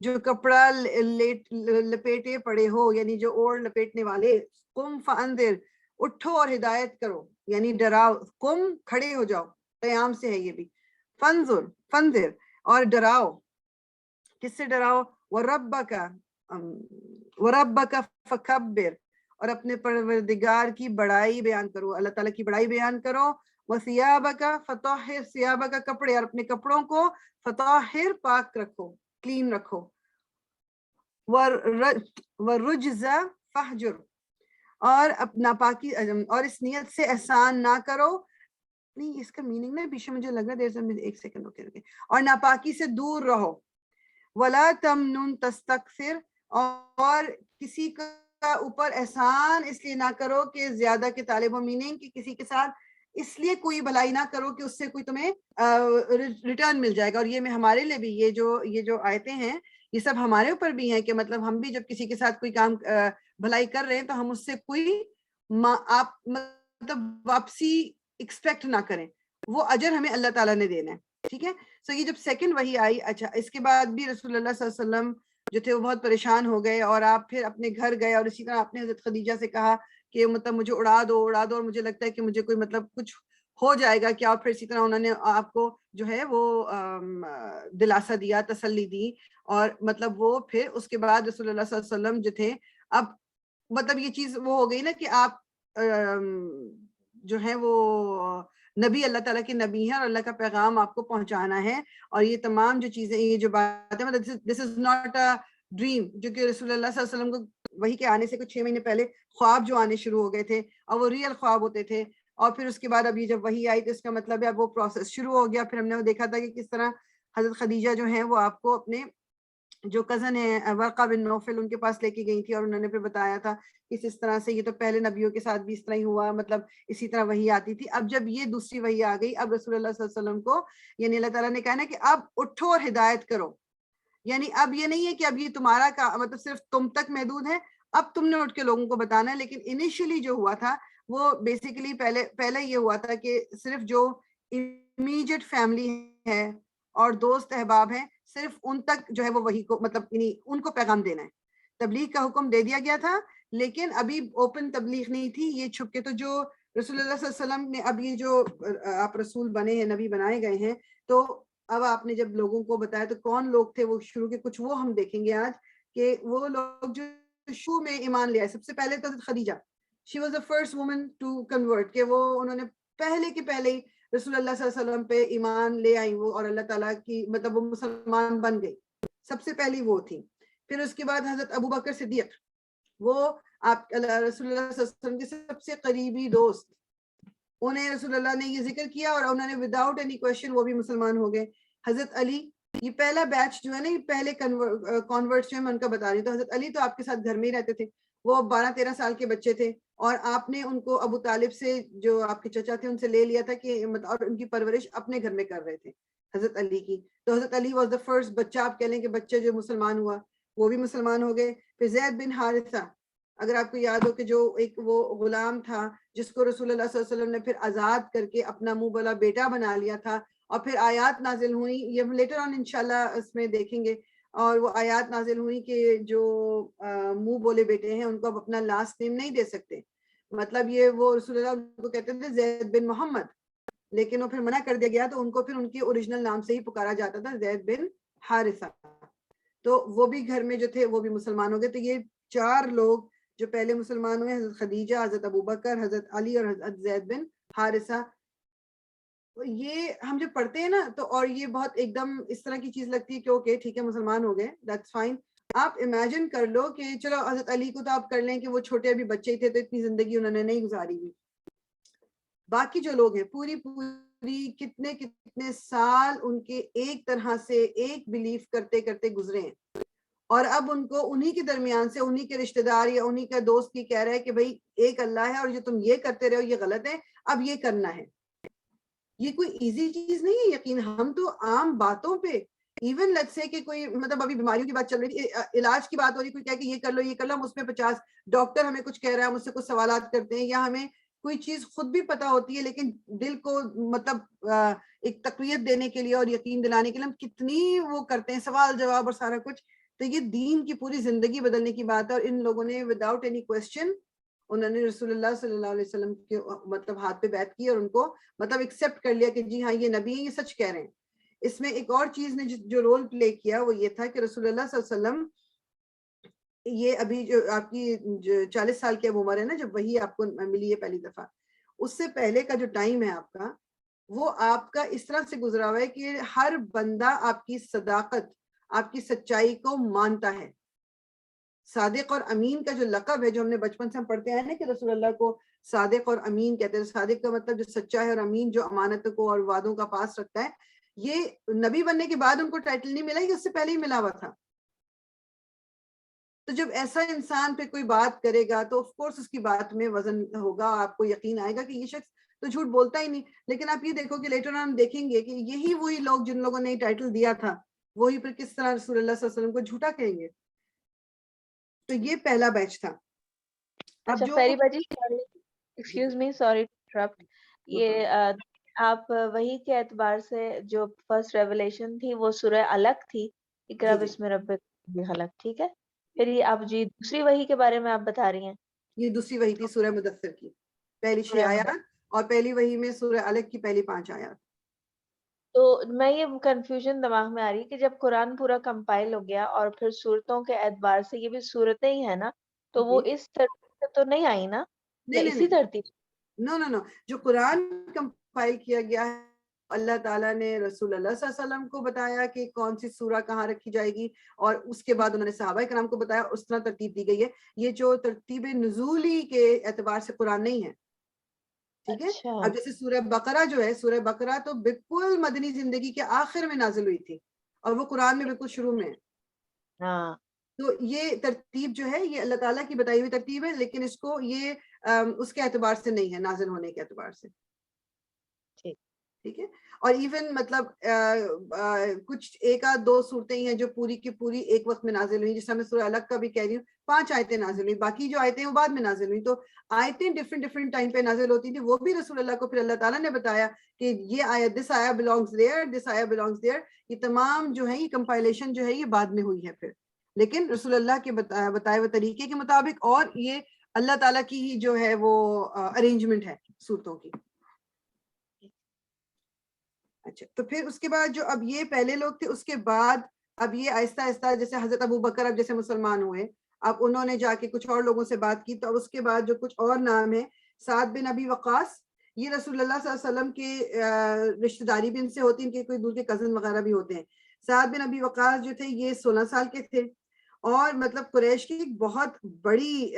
جو کپڑا لپیٹے پڑے ہو، یعنی جو اوڑھ لپیٹنے والے. قم فانذر، اٹھو اور ہدایت کرو، یعنی ڈراؤ. قم، کھڑے ہو جاؤ، قیام سے ہے یہ بھی. فنذر، اور ڈراؤ. کس سے ڈراؤ؟ وَرَبَّكَ فَكَبِّرْ، اور اپنے پروردگار کی بڑائی بیان کرو، اللہ تعالیٰ کی بڑائی بیان کرو. وَثِيَابَكَ فَطَهِّرْ، ثِيَابَكَ کپڑے، اور اپنے کپڑوں کو فطاہر پاک رکھو، کلین رکھو. وَالرُّجْزَ فَاهْجُرْ، اور ناپاکی اور اس نیت سے احسان نہ کرو. نہیں، اس کا میننگ نا پیچھے مجھے لگ رہا ہے، ایک سیکنڈ اوکے. اور ناپاکی سے دور رہو. وَلَا تَمْنُن تَسْتَكْثِرْ، اور کسی کا اوپر احسان اس لیے نہ کرو کہ زیادہ کے طالب ہو، میننگ کہ کسی کے ساتھ اس لیے کوئی بھلائی نہ کرو کہ اس سے کوئی تمہیں ریٹرن مل جائے گا. اور یہ ہمارے لیے بھی یہ جو آیتیں ہیں یہ سب ہمارے اوپر بھی ہیں کہ مطلب ہم بھی جب کسی کے ساتھ کوئی کام بھلائی کر رہے ہیں تو ہم اس سے کوئی آپ مطلب واپسی ایکسپیکٹ نہ کریں، وہ اجر ہمیں اللہ تعالیٰ نے دینا ہے. ٹھیک ہے، سو یہ جب سیکنڈ وحی آئی، اچھا اس کے بعد بھی رسول اللہ صلی اللہ علیہ وسلم جو تھے وہ بہت پریشان ہو گئے اور آپ پھر اپنے گھر گئے اور اسی طرح آپ نے حضرت خدیجہ سے کہا کہ مطلب مجھے اڑا دو اور مجھے لگتا ہے کہ مجھے کوئی مطلب کچھ ہو جائے گا کیا. اور پھر اسی طرح انہوں نے آپ کو جو ہے وہ دلاسا دیا، تسلی دی. اور مطلب وہ پھر اس کے بعد رسول اللہ صلی اللہ علیہ وسلم جو تھے، اب مطلب یہ چیز وہ ہو گئی نا کہ آپ جو ہے وہ نبی، اللہ تعالیٰ کے نبی ہیں اور اللہ کا پیغام آپ کو پہنچانا ہے. اور یہ تمام جو چیزیں، یہ جو بات ہے، دس از ناٹ اے ڈریم، جو کہ رسول اللہ صلی اللہ علیہ وسلم کو وحی کے آنے سے کچھ 6 مہینے پہلے خواب جو آنے شروع ہو گئے تھے اور وہ ریئل خواب ہوتے تھے. اور پھر اس کے بعد اب یہ جب وحی آئی تو اس کا مطلب ہے اب وہ پروسیس شروع ہو گیا. پھر ہم نے وہ دیکھا تھا کہ کس طرح حضرت خدیجہ جو ہیں وہ آپ کو اپنے جو کزن ہیں ورقہ بن نوفل ان کے پاس لے کے گئی تھی اور انہوں نے پھر بتایا تھا اس طرح سے. یہ تو پہلے نبیوں کے ساتھ بھی اس طرح ہی ہوا، مطلب اسی طرح وحی آتی تھی. اب جب یہ دوسری وحی آ گئی، اب رسول اللہ صلی اللہ علیہ وسلم کو یعنی اللہ تعالیٰ نے کہا نا کہ اب اٹھو اور ہدایت کرو. یعنی اب یہ نہیں ہے کہ اب یہ تمہارا مطلب صرف تم تک محدود ہے، اب تم نے اٹھ کے لوگوں کو بتانا ہے. لیکن انیشلی جو ہوا تھا وہ بیسیکلی پہلے یہ ہوا تھا کہ صرف جو امیجیٹ فیملی ہے اور دوست احباب ہیں صرف ان تک جو ہے وہ وہی کو مطلب ان کو پیغام دینا ہے. تبلیغ کا حکم دے دیا گیا تھا لیکن ابھی اوپن تبلیغ نہیں تھی، یہ چھپ کے. تو جو رسول اللہ صلی اللہ علیہ وسلم نے اب یہ جو آپ رسول بنے ہیں، نبی بنائے گئے ہیں، تو اب آپ نے جب لوگوں کو بتایا تو کون لوگ تھے وہ شروع کے کچھ وہ ہم دیکھیں گے آج کہ وہ لوگ جو شروع میں ایمان لے آئے. سب سے پہلے تو Khadija, she was the first woman to convert, کہ وہ انہوں نے پہلے کے پہلے ہی رسول اللہ صلی اللہ علیہ وسلم پہ ایمان لے آئی وہ، اور اللہ تعالیٰ کی مطلب وہ مسلمان بن گئی، سب سے پہلی وہ تھی. پھر اس کے بعد حضرت ابو بکر صدیق، وہ آپ رسول اللہ صلی اللہ علیہ وسلم کے سب سے قریبی دوست، انہیں رسول اللہ نے یہ ذکر کیا اور انہوں نے وداؤٹ اینی کویشچن وہ بھی مسلمان ہو گئے. حضرت علی، یہ پہلا بیچ جو ہے نا، یہ پہلے کنورٹس جو ہے میں ان کا بتا رہی ہوں. تو حضرت علی تو آپ کے ساتھ گھر میں ہی رہتے تھے، وہ 12-13 سال کے بچے تھے، اور آپ نے ان کو ابو طالب سے جو آپ کے چچا تھے ان سے لے لیا تھا کہ اور ان کی پرورش اپنے گھر میں کر رہے تھے حضرت علی کی. تو حضرت علی واز دا فرسٹ بچہ، آپ کہہ لیں کہ بچہ جو مسلمان ہوا، وہ بھی مسلمان ہو گئے. پھر زید بن حارثہ، اگر آپ کو یاد ہو کہ جو ایک وہ غلام تھا جس کو رسول اللہ صلی اللہ علیہ وسلم نے پھر آزاد کر کے اپنا منہ بولا بیٹا بنا لیا تھا، اور پھر آیات نازل ہوئی، یہ ہم لیٹر آن انشاءاللہ اس میں دیکھیں گے. اور وہ آیات نازل ہوئی کہ جو منہ بولے بیٹے ہیں ان کو اب اپنا لاسٹ نیم نہیں دے سکتے. مطلب یہ وہ رسول اللہ کو کہتے تھے زید بن محمد، لیکن وہ پھر منع کر دیا گیا تو ان کو پھر ان کے اوریجنل نام سے ہی پکارا جاتا تھا، زید بن حارثہ. تو وہ بھی گھر میں جو تھے وہ بھی مسلمان ہو گئے. تو یہ 4 لوگ جو پہلے مسلمان ہوئے، حضرت خدیجہ، حضرت ابوبکر، حضرت علی اور حضرت زید بن حارثہ. یہ ہم جب پڑھتے ہیں نا تو اور یہ بہت ایک دم اس طرح کی چیز لگتی ہے کہ اوکے ٹھیک ہے مسلمان ہو گئے، دیٹس فائن. آپ امیجن کر لو کہ چلو حضرت علی کو تو آپ کر لیں کہ وہ چھوٹے ابھی بچے ہی تھے تو اتنی زندگی انہوں نے نہیں گزاری ہوئی. باقی جو لوگ ہیں پوری کتنے سال ان کے ایک طرح سے ایک بلیف کرتے کرتے گزرے ہیں، اور اب ان کو انہی کے درمیان سے انہی کے رشتہ دار یا انہی کا دوست کی کہہ رہے کہ بھائی ایک اللہ ہے اور جو تم یہ کرتے رہے ہو یہ غلط ہے، اب یہ کرنا ہے. یہ کوئی ایزی چیز نہیں ہے. یقین ہم تو عام باتوں پہ ایون لیٹ سے کہ کوئی مطلب ابھی بیماریوں کی بات چل رہی تھی، علاج کی بات ہو رہی، کوئی کہہ کہ یہ کر لو یہ کر لو، ہم اس میں 50 ڈاکٹر ہمیں کچھ کہہ رہا ہے، ہم اس سے کچھ سوالات کرتے ہیں، یا ہمیں کوئی چیز خود بھی پتا ہوتی ہے لیکن دل کو مطلب ایک تقویت دینے کے لیے اور یقین دلانے کے لیے ہم کتنی وہ کرتے ہیں سوال جواب اور سارا کچھ. تو یہ دین کی پوری زندگی بدلنے کی بات ہے، اور ان لوگوں نے وداؤٹ اینی کویسچن انہوں نے رسول اللہ صلی اللہ علیہ وسلم کے مطلب ہاتھ پہ بیعت کی اور ان کو مطلب ایکسیپٹ کر لیا کہ جی ہاں یہ نبی ہیں، یہ سچ کہہ رہے ہیں. اس میں ایک اور چیز نے جو رول پلے کیا وہ یہ تھا کہ رسول اللہ صلی اللہ علیہ وسلم، یہ ابھی جو آپ کی 40 سال کی اب عمر ہے نا جب وہی آپ کو ملی ہے پہلی دفعہ، اس سے پہلے کا جو ٹائم ہے آپ کا، وہ آپ کا اس طرح سے گزرا ہوا ہے کہ ہر بندہ آپ کی صداقت، آپ کی سچائی کو مانتا ہے. صادق اور امین کا جو لقب ہے جو ہم نے بچپن سے ہم پڑھتے ہیں نا کہ رسول اللہ کو صادق اور امین کہتے ہیں. صادق کا مطلب جو سچا ہے، اور امین جو امانت کو اور وعدوں کا پاس رکھتا ہے. یہ نبی بننے کے بعد ان کو ٹائٹل نہیں ملا، یہ اس سے پہلے ہی ملا ہوا تھا. تو جب ایسا انسان پہ کوئی بات کرے گا تو آف کورس اس کی بات میں وزن ہوگا، آپ کو یقین آئے گا کہ یہ شخص تو جھوٹ بولتا ہی نہیں. لیکن آپ یہ دیکھو کہ لیٹر ہم دیکھیں گے کہ یہی وہی لوگ جن لوگوں نے ٹائٹل دیا تھا وہی پھر کس طرح رسول اللہ صلی اللہ علیہ وسلم کو جھوٹا کہیں گے. تو یہ پہلا بیچ تھا. اچھا فیری باجی، ایکسکیوز می، سوری انٹرپٹ. یہ آپ وہی کے اعتبار سے جو فرسٹ ریولیشن تھی وہ سورہ علق تھی، اقرا بسم ربک الذی خلق، ٹھیک ہے. پھر یہ آپ جی دوسری وحی کے بارے میں آپ بتا رہی ہیں. یہ دوسری وحی تھی سورہ مدثر کی پہلی 6 آیات، اور پہلی وحی میں سورہ علق کی پہلی 5 آیات. تو میں یہ کنفیوژن دماغ میں آ رہی ہے کہ جب قرآن پورا کمپائل ہو گیا اور پھر صورتوں کے اعتبار سے یہ بھی صورتیں ہی ہیں نا، تو وہ اس ترتیب سے تو نہیں آئی نا، یا اسی ترتیب؟ نو جو قرآن کمپائل کیا گیا ہے اللہ تعالیٰ نے رسول اللہ صلی اللہ علیہ وسلم کو بتایا کہ کون سی سورہ کہاں رکھی جائے گی، اور اس کے بعد انہوں نے صحابہ کرام کو بتایا، اس طرح ترتیب دی گئی ہے. یہ جو ترتیب نزولی کے اعتبار سے قرآن نہیں ہے، ٹھیک ہے. اب جیسے سورہ بقرہ جو ہے، سورہ بقرہ تو بالکل مدنی زندگی کے آخر میں نازل ہوئی تھی اور وہ قرآن میں بالکل شروع میں ہے. تو یہ ترتیب جو ہے یہ اللہ تعالیٰ کی بتائی ہوئی ترتیب ہے، لیکن اس کو یہ اس کے اعتبار سے نہیں ہے، نازل ہونے کے اعتبار سے. ٹھیک ہے. اور ایون مطلب کچھ ایک آدھ دو صورتیں ہیں جو پوری کی پوری ایک وقت میں نازل ہوئی, جس طرح میں سورہ الگ کا بھی کہہ رہی ہوں 5 آیتیں نازل ہوئی, باقی جو آیتیں وہ بعد میں نازل ہوئی. تو آیتیں ڈفرینٹ ٹائم پہ نازل ہوتی تھی, وہ بھی رسول اللہ کو پھر اللہ تعالیٰ نے بتایا کہ یہ آیت دس آیا belongs there, دس آیا belongs there. یہ تمام جو ہے یہ کمپائلیشن جو ہے یہ بعد میں ہوئی ہے پھر, لیکن رسول اللہ کے بتائے ہوئے طریقے کے مطابق, اور یہ اللہ تعالیٰ کی ہی جو ہے وہ ارینجمنٹ ہے صورتوں کی. اچھا, تو پھر اس کے بعد جو اب یہ پہلے لوگ تھے, اس کے بعد اب یہ آہستہ آہستہ جیسے حضرت ابو بکر اب جیسے مسلمان ہوئے, اب انہوں نے جا کے کچھ اور لوگوں سے بات کی, تو اب اس کے بعد جو کچھ اور نام ہے, سعد بن ابی وقاص, یہ رسول اللہ صلی اللہ علیہ وسلم کے رشتہ داری بھی ان سے ہوتی, ان کے کوئی دور کے کزن وغیرہ بھی ہوتے ہیں. سعد بن ابی وقاص جو تھے یہ 16 سال کے تھے, اور مطلب قریش کی ایک بہت بڑی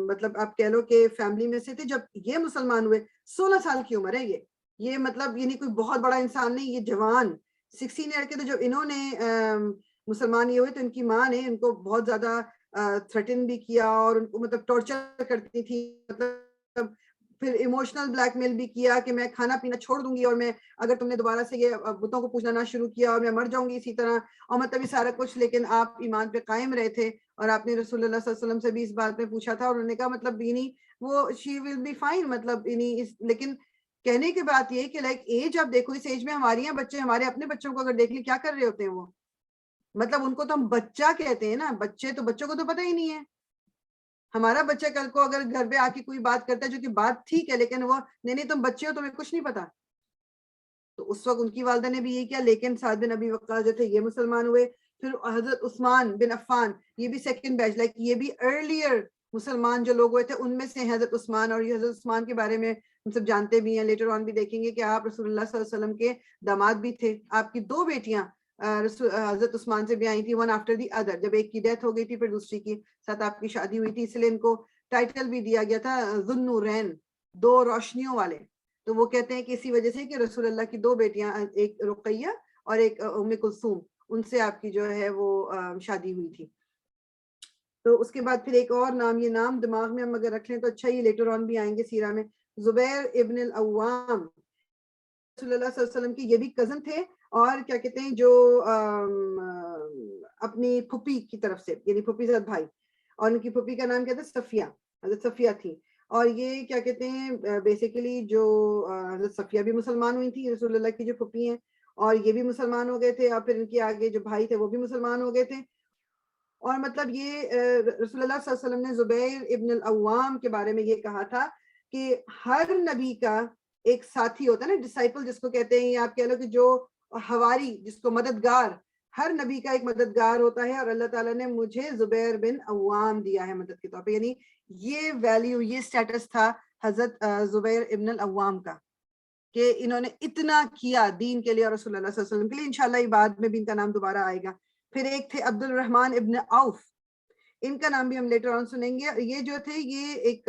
مطلب آپ کہہ لو کہ فیملی میں سے تھے. جب یہ مسلمان ہوئے 16 سال کی عمر ہے, یہ مطلب یہ نہیں کوئی بہت بڑا انسان نہیں, یہ جوان 16 ایئر کے. تو جب انہوں نے مسلمان یہ ہوئے تو ان کی ماں نے ان کو بہت زیادہ تھریٹن بھی کیا, اور ان کو مطلب ٹارچر کرتی تھی, مطلب پھر ایموشنل بلیک میل بھی کیا کہ میں کھانا پینا چھوڑ دوں گی, اور میں اگر تم نے دوبارہ سے یہ بتوں کو پوچھنا نہ شروع کیا اور میں مر جاؤں گی اسی طرح, اور مطلب یہ سارا کچھ. لیکن آپ ایمان پہ قائم رہے تھے, اور آپ نے رسول اللہ صلی اللہ علیہ وسلم سے بھی اس بات میں پوچھا تھا, اور انہوں نے کہا مطلب وہ شی ول بی فائن, مطلب لیکن کہنے کی بات یہ کہ لائک ایج آپ دیکھو, اس ایج میں ہماری یہاں بچے ہمارے اپنے بچوں کو اگر دیکھ لی کیا کر رہے ہوتے ہیں وہ, مطلب ان کو تو ہم بچہ کہتے ہیں نا, بچوں کو تو پتہ ہی نہیں ہے. ہمارا بچہ کل کو اگر گھر پہ آ کے کوئی بات کرتا ہے جو کہ بات ٹھیک ہے, لیکن وہ نہیں تم بچے ہو, تمہیں کچھ نہیں پتا. تو اس وقت ان کی والدہ نے بھی یہ کیا. لیکن سعد بن ابی وقاص جو تھے یہ مسلمان ہوئے. پھر حضرت عثمان بن عفان, یہ بھی سیکنڈ بیچ, لائک یہ بھی ارلیئر مسلمان جو لوگ ہوئے تھے ان میں سے حضرت عثمان. اور یہ حضرت عثمان کے بارے میں ہم سب جانتے بھی ہیں, لیٹر آن بھی دیکھیں گے کہ آپ رسول اللہ صلی اللہ علیہ وسلم کے داماد بھی تھے. آپ کی 2 بیٹیاں حضرت عثمان سے بھی آئی تھی, ون آفٹر دی ادر. جب ایک کی ڈیتھ ہو گئی تھی پھر دوسری کی ساتھ آپ کی شادی ہوئی تھی, اس لیے ان کو ٹائٹل بھی دیا گیا تھا ذو النورین, 2 روشنیوں والے. تو وہ کہتے ہیں کہ اسی وجہ سے کہ رسول اللہ کی 2 بیٹیاں, ایک رقیہ اور ایک ام کلثوم, ان سے آپ کی جو ہے وہ شادی ہوئی تھی. تو اس کے بعد پھر ایک اور نام, یہ نام دماغ میں ہم اگر رکھ لیں تو اچھا, یہ لیٹر آن بھی آئیں گے سیرہ میں, زبیر ابن العوام, رسول اللہ صلی اللہ علیہ وسلم کی یہ بھی کزن تھے, اور کیا کہتے ہیں جو اپنی پھپھی کی طرف سے, یعنی پھپھی زاد بھائی, اور ان کی پھپھی کا نام کیا تھا, صفیہ, حضرت صفیہ تھی. اور یہ کیا کہتے ہیں بیسیکلی جو حضرت صفیہ بھی مسلمان ہوئی تھی, رسول اللہ کی جو پھپھی ہیں, اور یہ بھی مسلمان ہو گئے تھے, اور پھر ان کے آگے جو بھائی تھے وہ بھی مسلمان ہو گئے تھے. اور مطلب یہ رسول اللہ صلی اللہ علیہ وسلم نے زبیر ابن العوام کے بارے میں یہ کہا تھا کہ ہر نبی کا ایک ساتھی ہوتا ہے نا, ڈسائپل جس کو کہتے ہیں, یا آپ کہہ لو کہ جو حواری, جس کو مددگار, ہر نبی کا ایک مددگار ہوتا ہے, اور اللہ تعالیٰ نے مجھے زبیر بن عوام دیا ہے مدد کے طور پہ. یعنی یہ ویلیو, یہ سٹیٹس تھا حضرت زبیر ابن العوام کا, کہ انہوں نے اتنا کیا دین کے لیے اور رسول اللہ صلی اللہ علیہ وسلم کے لیے. انشاءاللہ یہ بعد میں بھی ان کا نام دوبارہ آئے گا. پھر ایک تھے عبد الرحمن ابن عوف, ان کا نام بھی ہم لیٹر آن سنیں گے. یہ جو تھے یہ ایک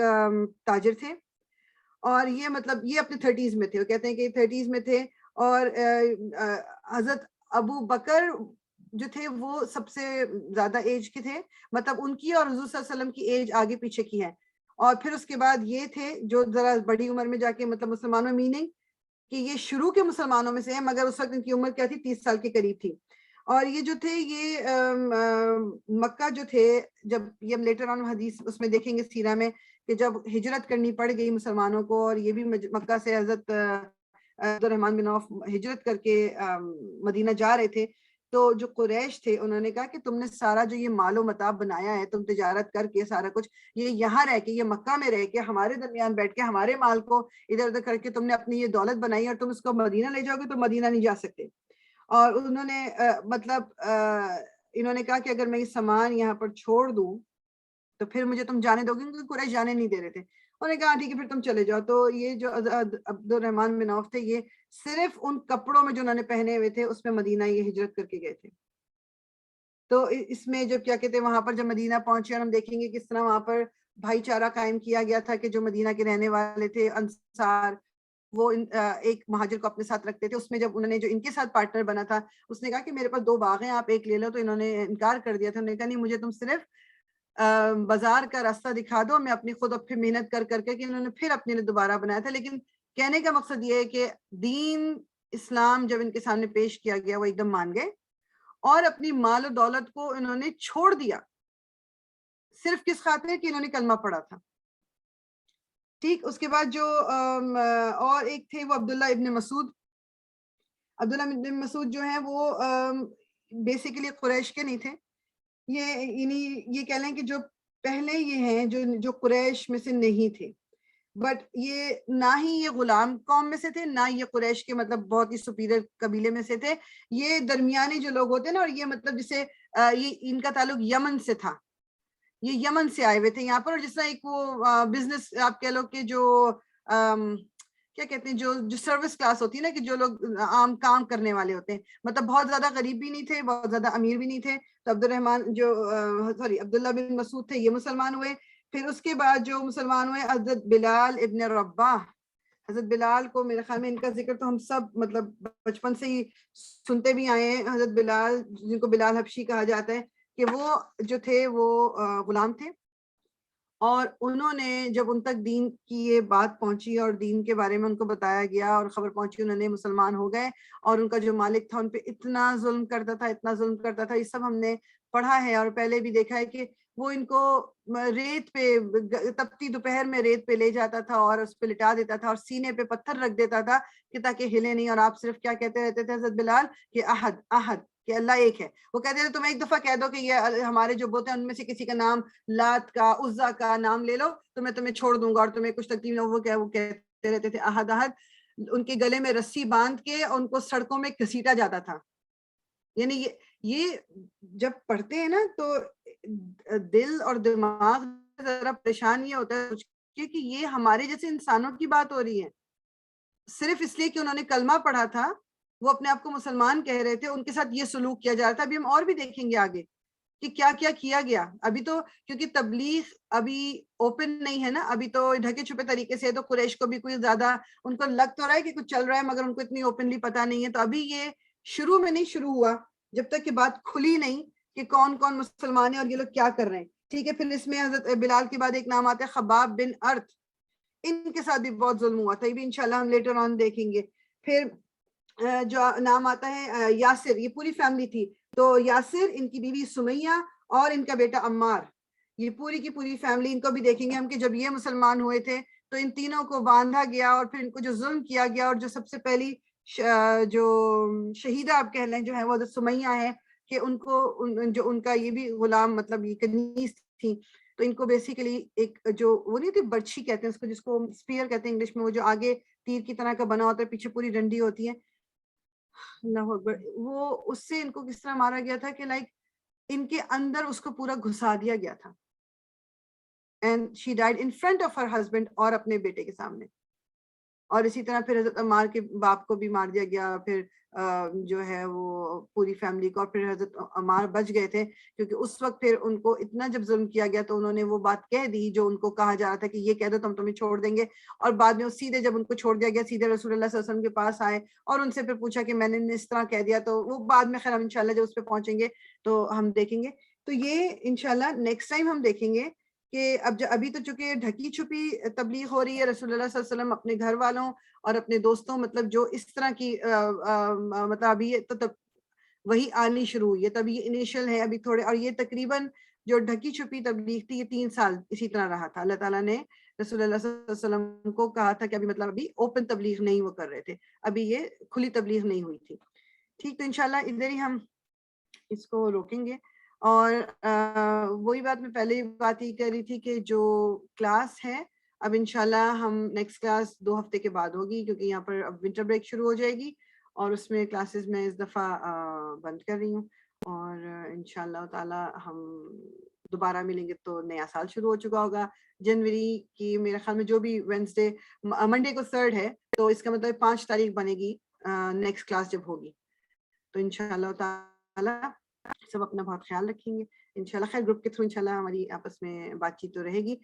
تاجر تھے, اور یہ مطلب یہ اپنے 30s میں تھے, وہ کہتے ہیں کہ 30s میں تھے. اور حضرت ابو بکر جو تھے وہ سب سے زیادہ ایج کے تھے, مطلب ان کی اور حضور صلی اللہ علیہ وسلم کی ایج آگے پیچھے کی ہے. اور پھر اس کے بعد یہ تھے جو ذرا بڑی عمر میں جا کے مطلب مسلمانوں, میننگ کہ یہ شروع کے مسلمانوں میں سے ہیں, مگر اس وقت ان کی عمر کیا تھی, 30 سال کے قریب تھی. اور یہ جو تھے یہ مکہ جو تھے, جب یہ ہم لیٹر آن حدیث اس میں دیکھیں گے سیرہ میں, کہ جب ہجرت کرنی پڑ گئی مسلمانوں کو, اور یہ بھی مکہ سے حضرت عبد الرحمن بن عوف ہجرت کر کے مدینہ جا رہے تھے, تو جو قریش تھے انہوں نے کہا کہ تم نے سارا جو یہ مال و متاع بنایا ہے, تم تجارت کر کے سارا کچھ یہ یہاں رہ کے, یہ مکہ میں رہ کے ہمارے درمیان بیٹھ کے ہمارے مال کو ادھر ادھر کر کے تم نے اپنی یہ دولت بنائی, اور تم اس کو مدینہ لے جاؤ گے تو مدینہ نہیں جا سکتے. اور انہوں نے مطلب انہوں نے کہا کہ اگر میں یہ سامان یہاں پر چھوڑ دوں تو پھر مجھے تم جانے دو گے, کیونکہ قریش جانے نہیں دے رہے تھے. انہوں نے کہا ٹھیک ہے پھر تم چلے جاؤ. تو یہ جو عبد الرحمن بن عوف تھے, یہ صرف ان کپڑوں میں جو انہوں نے پہنے ہوئے تھے اس میں مدینہ یہ ہجرت کر کے گئے تھے. تو اس میں جب کیا کہتے ہیں وہاں پر جب مدینہ پہنچے, اور ہم دیکھیں گے کس طرح وہاں پر بھائی چارہ قائم کیا گیا تھا, کہ جو مدینہ کے رہنے والے تھے انصار, وہ ایک مہاجر کو اپنے ساتھ رکھتے تھے. اس میں جب انہوں نے جو ان کے ساتھ پارٹنر بنا تھا, اس نے کہا کہ میرے پاس 2 باغ ہیں, آپ ایک لے لو. تو انہوں نے انکار کر دیا تھا. انہوں نے کہا نہیں, مجھے تم صرف بازار کا راستہ دکھا دو, میں اپنی خود اب پھر محنت کر کے, کہ انہوں نے پھر اپنے لیے دوبارہ بنایا تھا. لیکن کہنے کا مقصد یہ ہے کہ دین اسلام جب ان کے سامنے پیش کیا گیا وہ ایک دم مان گئے اور اپنی مال و دولت کو انہوں نے چھوڑ دیا، صرف کس خاطر کہ انہوں نے کلمہ پڑھا تھا. ٹھیک. اس کے بعد جو اور ایک تھے وہ عبداللہ ابن مسعود. عبداللہ ابن مسعود جو ہیں وہ بیسیکلی قریش کے نہیں تھے، یہ کہہ لیں کہ جو پہلے یہ ہیں جو قریش میں سے نہیں تھے، بٹ یہ نہ ہی یہ غلام قوم میں سے تھے، نہ یہ قریش کے مطلب بہت ہی سپیریئر قبیلے میں سے تھے. یہ درمیانی جو لوگ ہوتے ہیں نا، اور یہ مطلب جسے یہ ان کا تعلق یمن سے تھا، یہ یمن سے آئے ہوئے تھے یہاں پر. اور جس طرح ایک وہ بزنس آپ کہہ لو کہ جو کیا کہتے ہیں جو سروس کلاس ہوتی ہے نا، کہ جو لوگ عام کام کرنے والے ہوتے ہیں، مطلب بہت زیادہ غریب بھی نہیں تھے، بہت زیادہ امیر بھی نہیں تھے. تو عبداللہ بن مسعود تھے، یہ مسلمان ہوئے. پھر اس کے بعد جو مسلمان ہوئے حضرت بلال ابن رباح. حضرت بلال کو میرے خیال میں ان کا ذکر تو ہم سب مطلب بچپن سے ہی سنتے بھی آئے ہیں. حضرت بلال جن کو بلال حبشی کہا جاتا ہے، کہ وہ جو تھے وہ غلام تھے، اور انہوں نے جب ان تک دین کی یہ بات پہنچی اور دین کے بارے میں ان کو بتایا گیا اور خبر پہنچی، انہوں نے مسلمان ہو گئے. اور ان کا جو مالک تھا ان پہ اتنا ظلم کرتا تھا، اتنا ظلم کرتا تھا. یہ سب ہم نے پڑھا ہے اور پہلے بھی دیکھا ہے کہ وہ ان کو ریت پہ تپتی دوپہر میں ریت پہ لے جاتا تھا اور اس پہ لٹا دیتا تھا اور سینے پہ پتھر رکھ دیتا تھا کہ تاکہ ہلے نہیں. اور آپ صرف کیا کہتے رہتے تھے حضرت بلال کہ احد احد، کہ اللہ ایک ہے. وہ کہتے تھے تم ایک دفعہ کہہ دو کہ یہ ہمارے جو بت ہیں ان میں سے کسی کا نام لات کا عزا کا نام لے لو تو میں تمہیں چھوڑ دوں گا اور تمہیں کچھ تکلیف نہ. وہ کہتے رہتے تھے احد احد. ان کے گلے میں رسی باندھ کے ان کو سڑکوں میں گھسیٹا جاتا تھا. یعنی یہ جب پڑھتے ہیں نا تو دل اور دماغ ذرا پریشان یہ ہوتا ہے کہ یہ ہمارے جیسے انسانوں کی بات ہو رہی ہے، صرف اس لیے کہ انہوں نے کلمہ پڑھا تھا، وہ اپنے آپ کو مسلمان کہہ رہے تھے، ان کے ساتھ یہ سلوک کیا جا رہا تھا. ابھی ہم اور بھی دیکھیں گے آگے کہ کیا کیا کیا گیا. ابھی تو کیونکہ تبلیغ ابھی اوپن نہیں ہے نا، ابھی تو ڈھکے چھپے طریقے سے، تو قریش کو بھی کوئی زیادہ ان کو لگ تو رہا ہے کہ کچھ چل رہا ہے، مگر ان کو اتنی اوپنلی پتہ نہیں ہے. تو ابھی یہ شروع میں نہیں شروع ہوا جب تک کہ بات کھلی نہیں کہ کون کون مسلمان ہیں اور یہ لوگ کیا کر رہے ہیں. ٹھیک ہے. پھر اس میں حضرت بلال کے بعد ایک نام آتا ہے خباب بن ارت. ان کے ساتھ بھی بہت ظلم ہوا تھا، یہ بھی انشاءاللہ ہم لیٹر آن دیکھیں گے. پھر جو نام آتا ہے یاسر، یہ پوری فیملی تھی. تو یاسر، ان کی بیوی سمیہ اور ان کا بیٹا عمار، یہ پوری کی پوری فیملی. ان کو بھی دیکھیں گے ہم کہ جب یہ مسلمان ہوئے تھے تو ان تینوں کو باندھا گیا اور پھر ان کو جو ظلم کیا گیا. اور جو سب سے پہلی جو شہیدہ آپ کہہ لیں جو ہے وہ سمیہ ہے، کہ ان کو جو ان کا یہ بھی غلام مطلب یہ کنیز تھی، تو ان کو بیسیکلی ایک جو وہ نہیں تھی برچھی کہتے ہیں اس کو، جس کو اسپیئر کہتے ہیں انگلش میں، وہ جو آگے تیر کی طرح کا بنا ہوتا ہے، پیچھے پوری ڈنڈی ہوتی ہے، اللہ اکبر. وہ اس سے ان کو کس طرح مارا گیا تھا کہ لائک ان کے اندر اس کو پورا گھسا دیا گیا تھا. And she died in front of her husband, اور اپنے بیٹے کے سامنے. اور اسی طرح پھر حضرت عمار کے باپ کو بھی مار دیا گیا، پھر جو ہے وہ پوری فیملی کو. اور پھر حضرت عمار بچ گئے تھے کیونکہ اس وقت پھر ان کو اتنا جب ظلم کیا گیا تو انہوں نے وہ بات کہہ دی جو ان کو کہا جا رہا تھا کہ یہ کہہ دو تو ہم تمہیں چھوڑ دیں گے. اور بعد میں سیدھے جب ان کو چھوڑ دیا گیا، سیدھے رسول اللہ صلی اللہ علیہ وسلم کے پاس آئے اور ان سے پھر پوچھا کہ میں نے اس طرح کہہ دیا. تو وہ بعد میں خیر ہم انشاءاللہ جب اس پہ پہنچیں گے تو ہم دیکھیں گے. تو یہ انشاءاللہ نیکسٹ ٹائم ہم دیکھیں گے کہ ابھی تو چونکہ ڈھکی چھپی تبلیغ ہو رہی ہے، رسول اللہ صلی اللہ علیہ وسلم اپنے گھر والوں اور اپنے دوستوں مطلب جو اس طرح کی مطلب ابھی تو تب وہی آنی شروع ہوئی ہے، تب یہ انیشل ہے ابھی تھوڑے. اور یہ تقریباً جو ڈھکی چھپی تبلیغ تھی یہ 3 سال اسی طرح رہا تھا. اللہ تعالیٰ نے رسول اللہ صلی اللہ علیہ وسلم کو کہا تھا کہ ابھی مطلب ابھی اوپن تبلیغ نہیں وہ کر رہے تھے، ابھی یہ کھلی تبلیغ نہیں ہوئی تھی. ٹھیک. تو انشاءاللہ ادھر ہی ہم اس کو روکیں گے. اور وہی بات میں پہلے بات ہی کر رہی تھی کہ جو کلاس ہے اب انشاءاللہ ہم نیکسٹ کلاس 2 ہفتے کے بعد ہوگی، کیونکہ یہاں پر اب ونٹر بریک شروع ہو جائے گی اور اس میں کلاسز میں اس دفعہ بند کر رہی ہوں. اور انشاءاللہ تعالی ہم دوبارہ ملیں گے تو نیا سال شروع ہو چکا ہوگا. جنوری کی میرے خیال میں جو بھی وینسڈے منڈے کو 3rd ہے تو اس کا مطلب 5 تاریخ بنے گی نیکسٹ کلاس جب ہوگی. تو انشاءاللہ تعالی سب اپنا بہت خیال رکھیں گے انشاءاللہ. خیر گروپ کے تھرو انشاءاللہ ہماری آپس میں بات چیت تو رہے گی.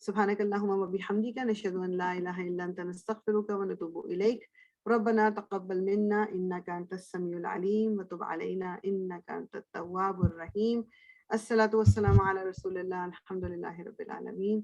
سبحانک اللہم و بحمدک نشہد ان لا الہ الا انت نستغفرک و نتوب الیک. ربنا تقبل منا انک انت السمیع العلیم وتب علینا انک انت التواب الرحیم. الصلاۃ والسلام علی رسول اللہ الحمد للہ رب العالمین.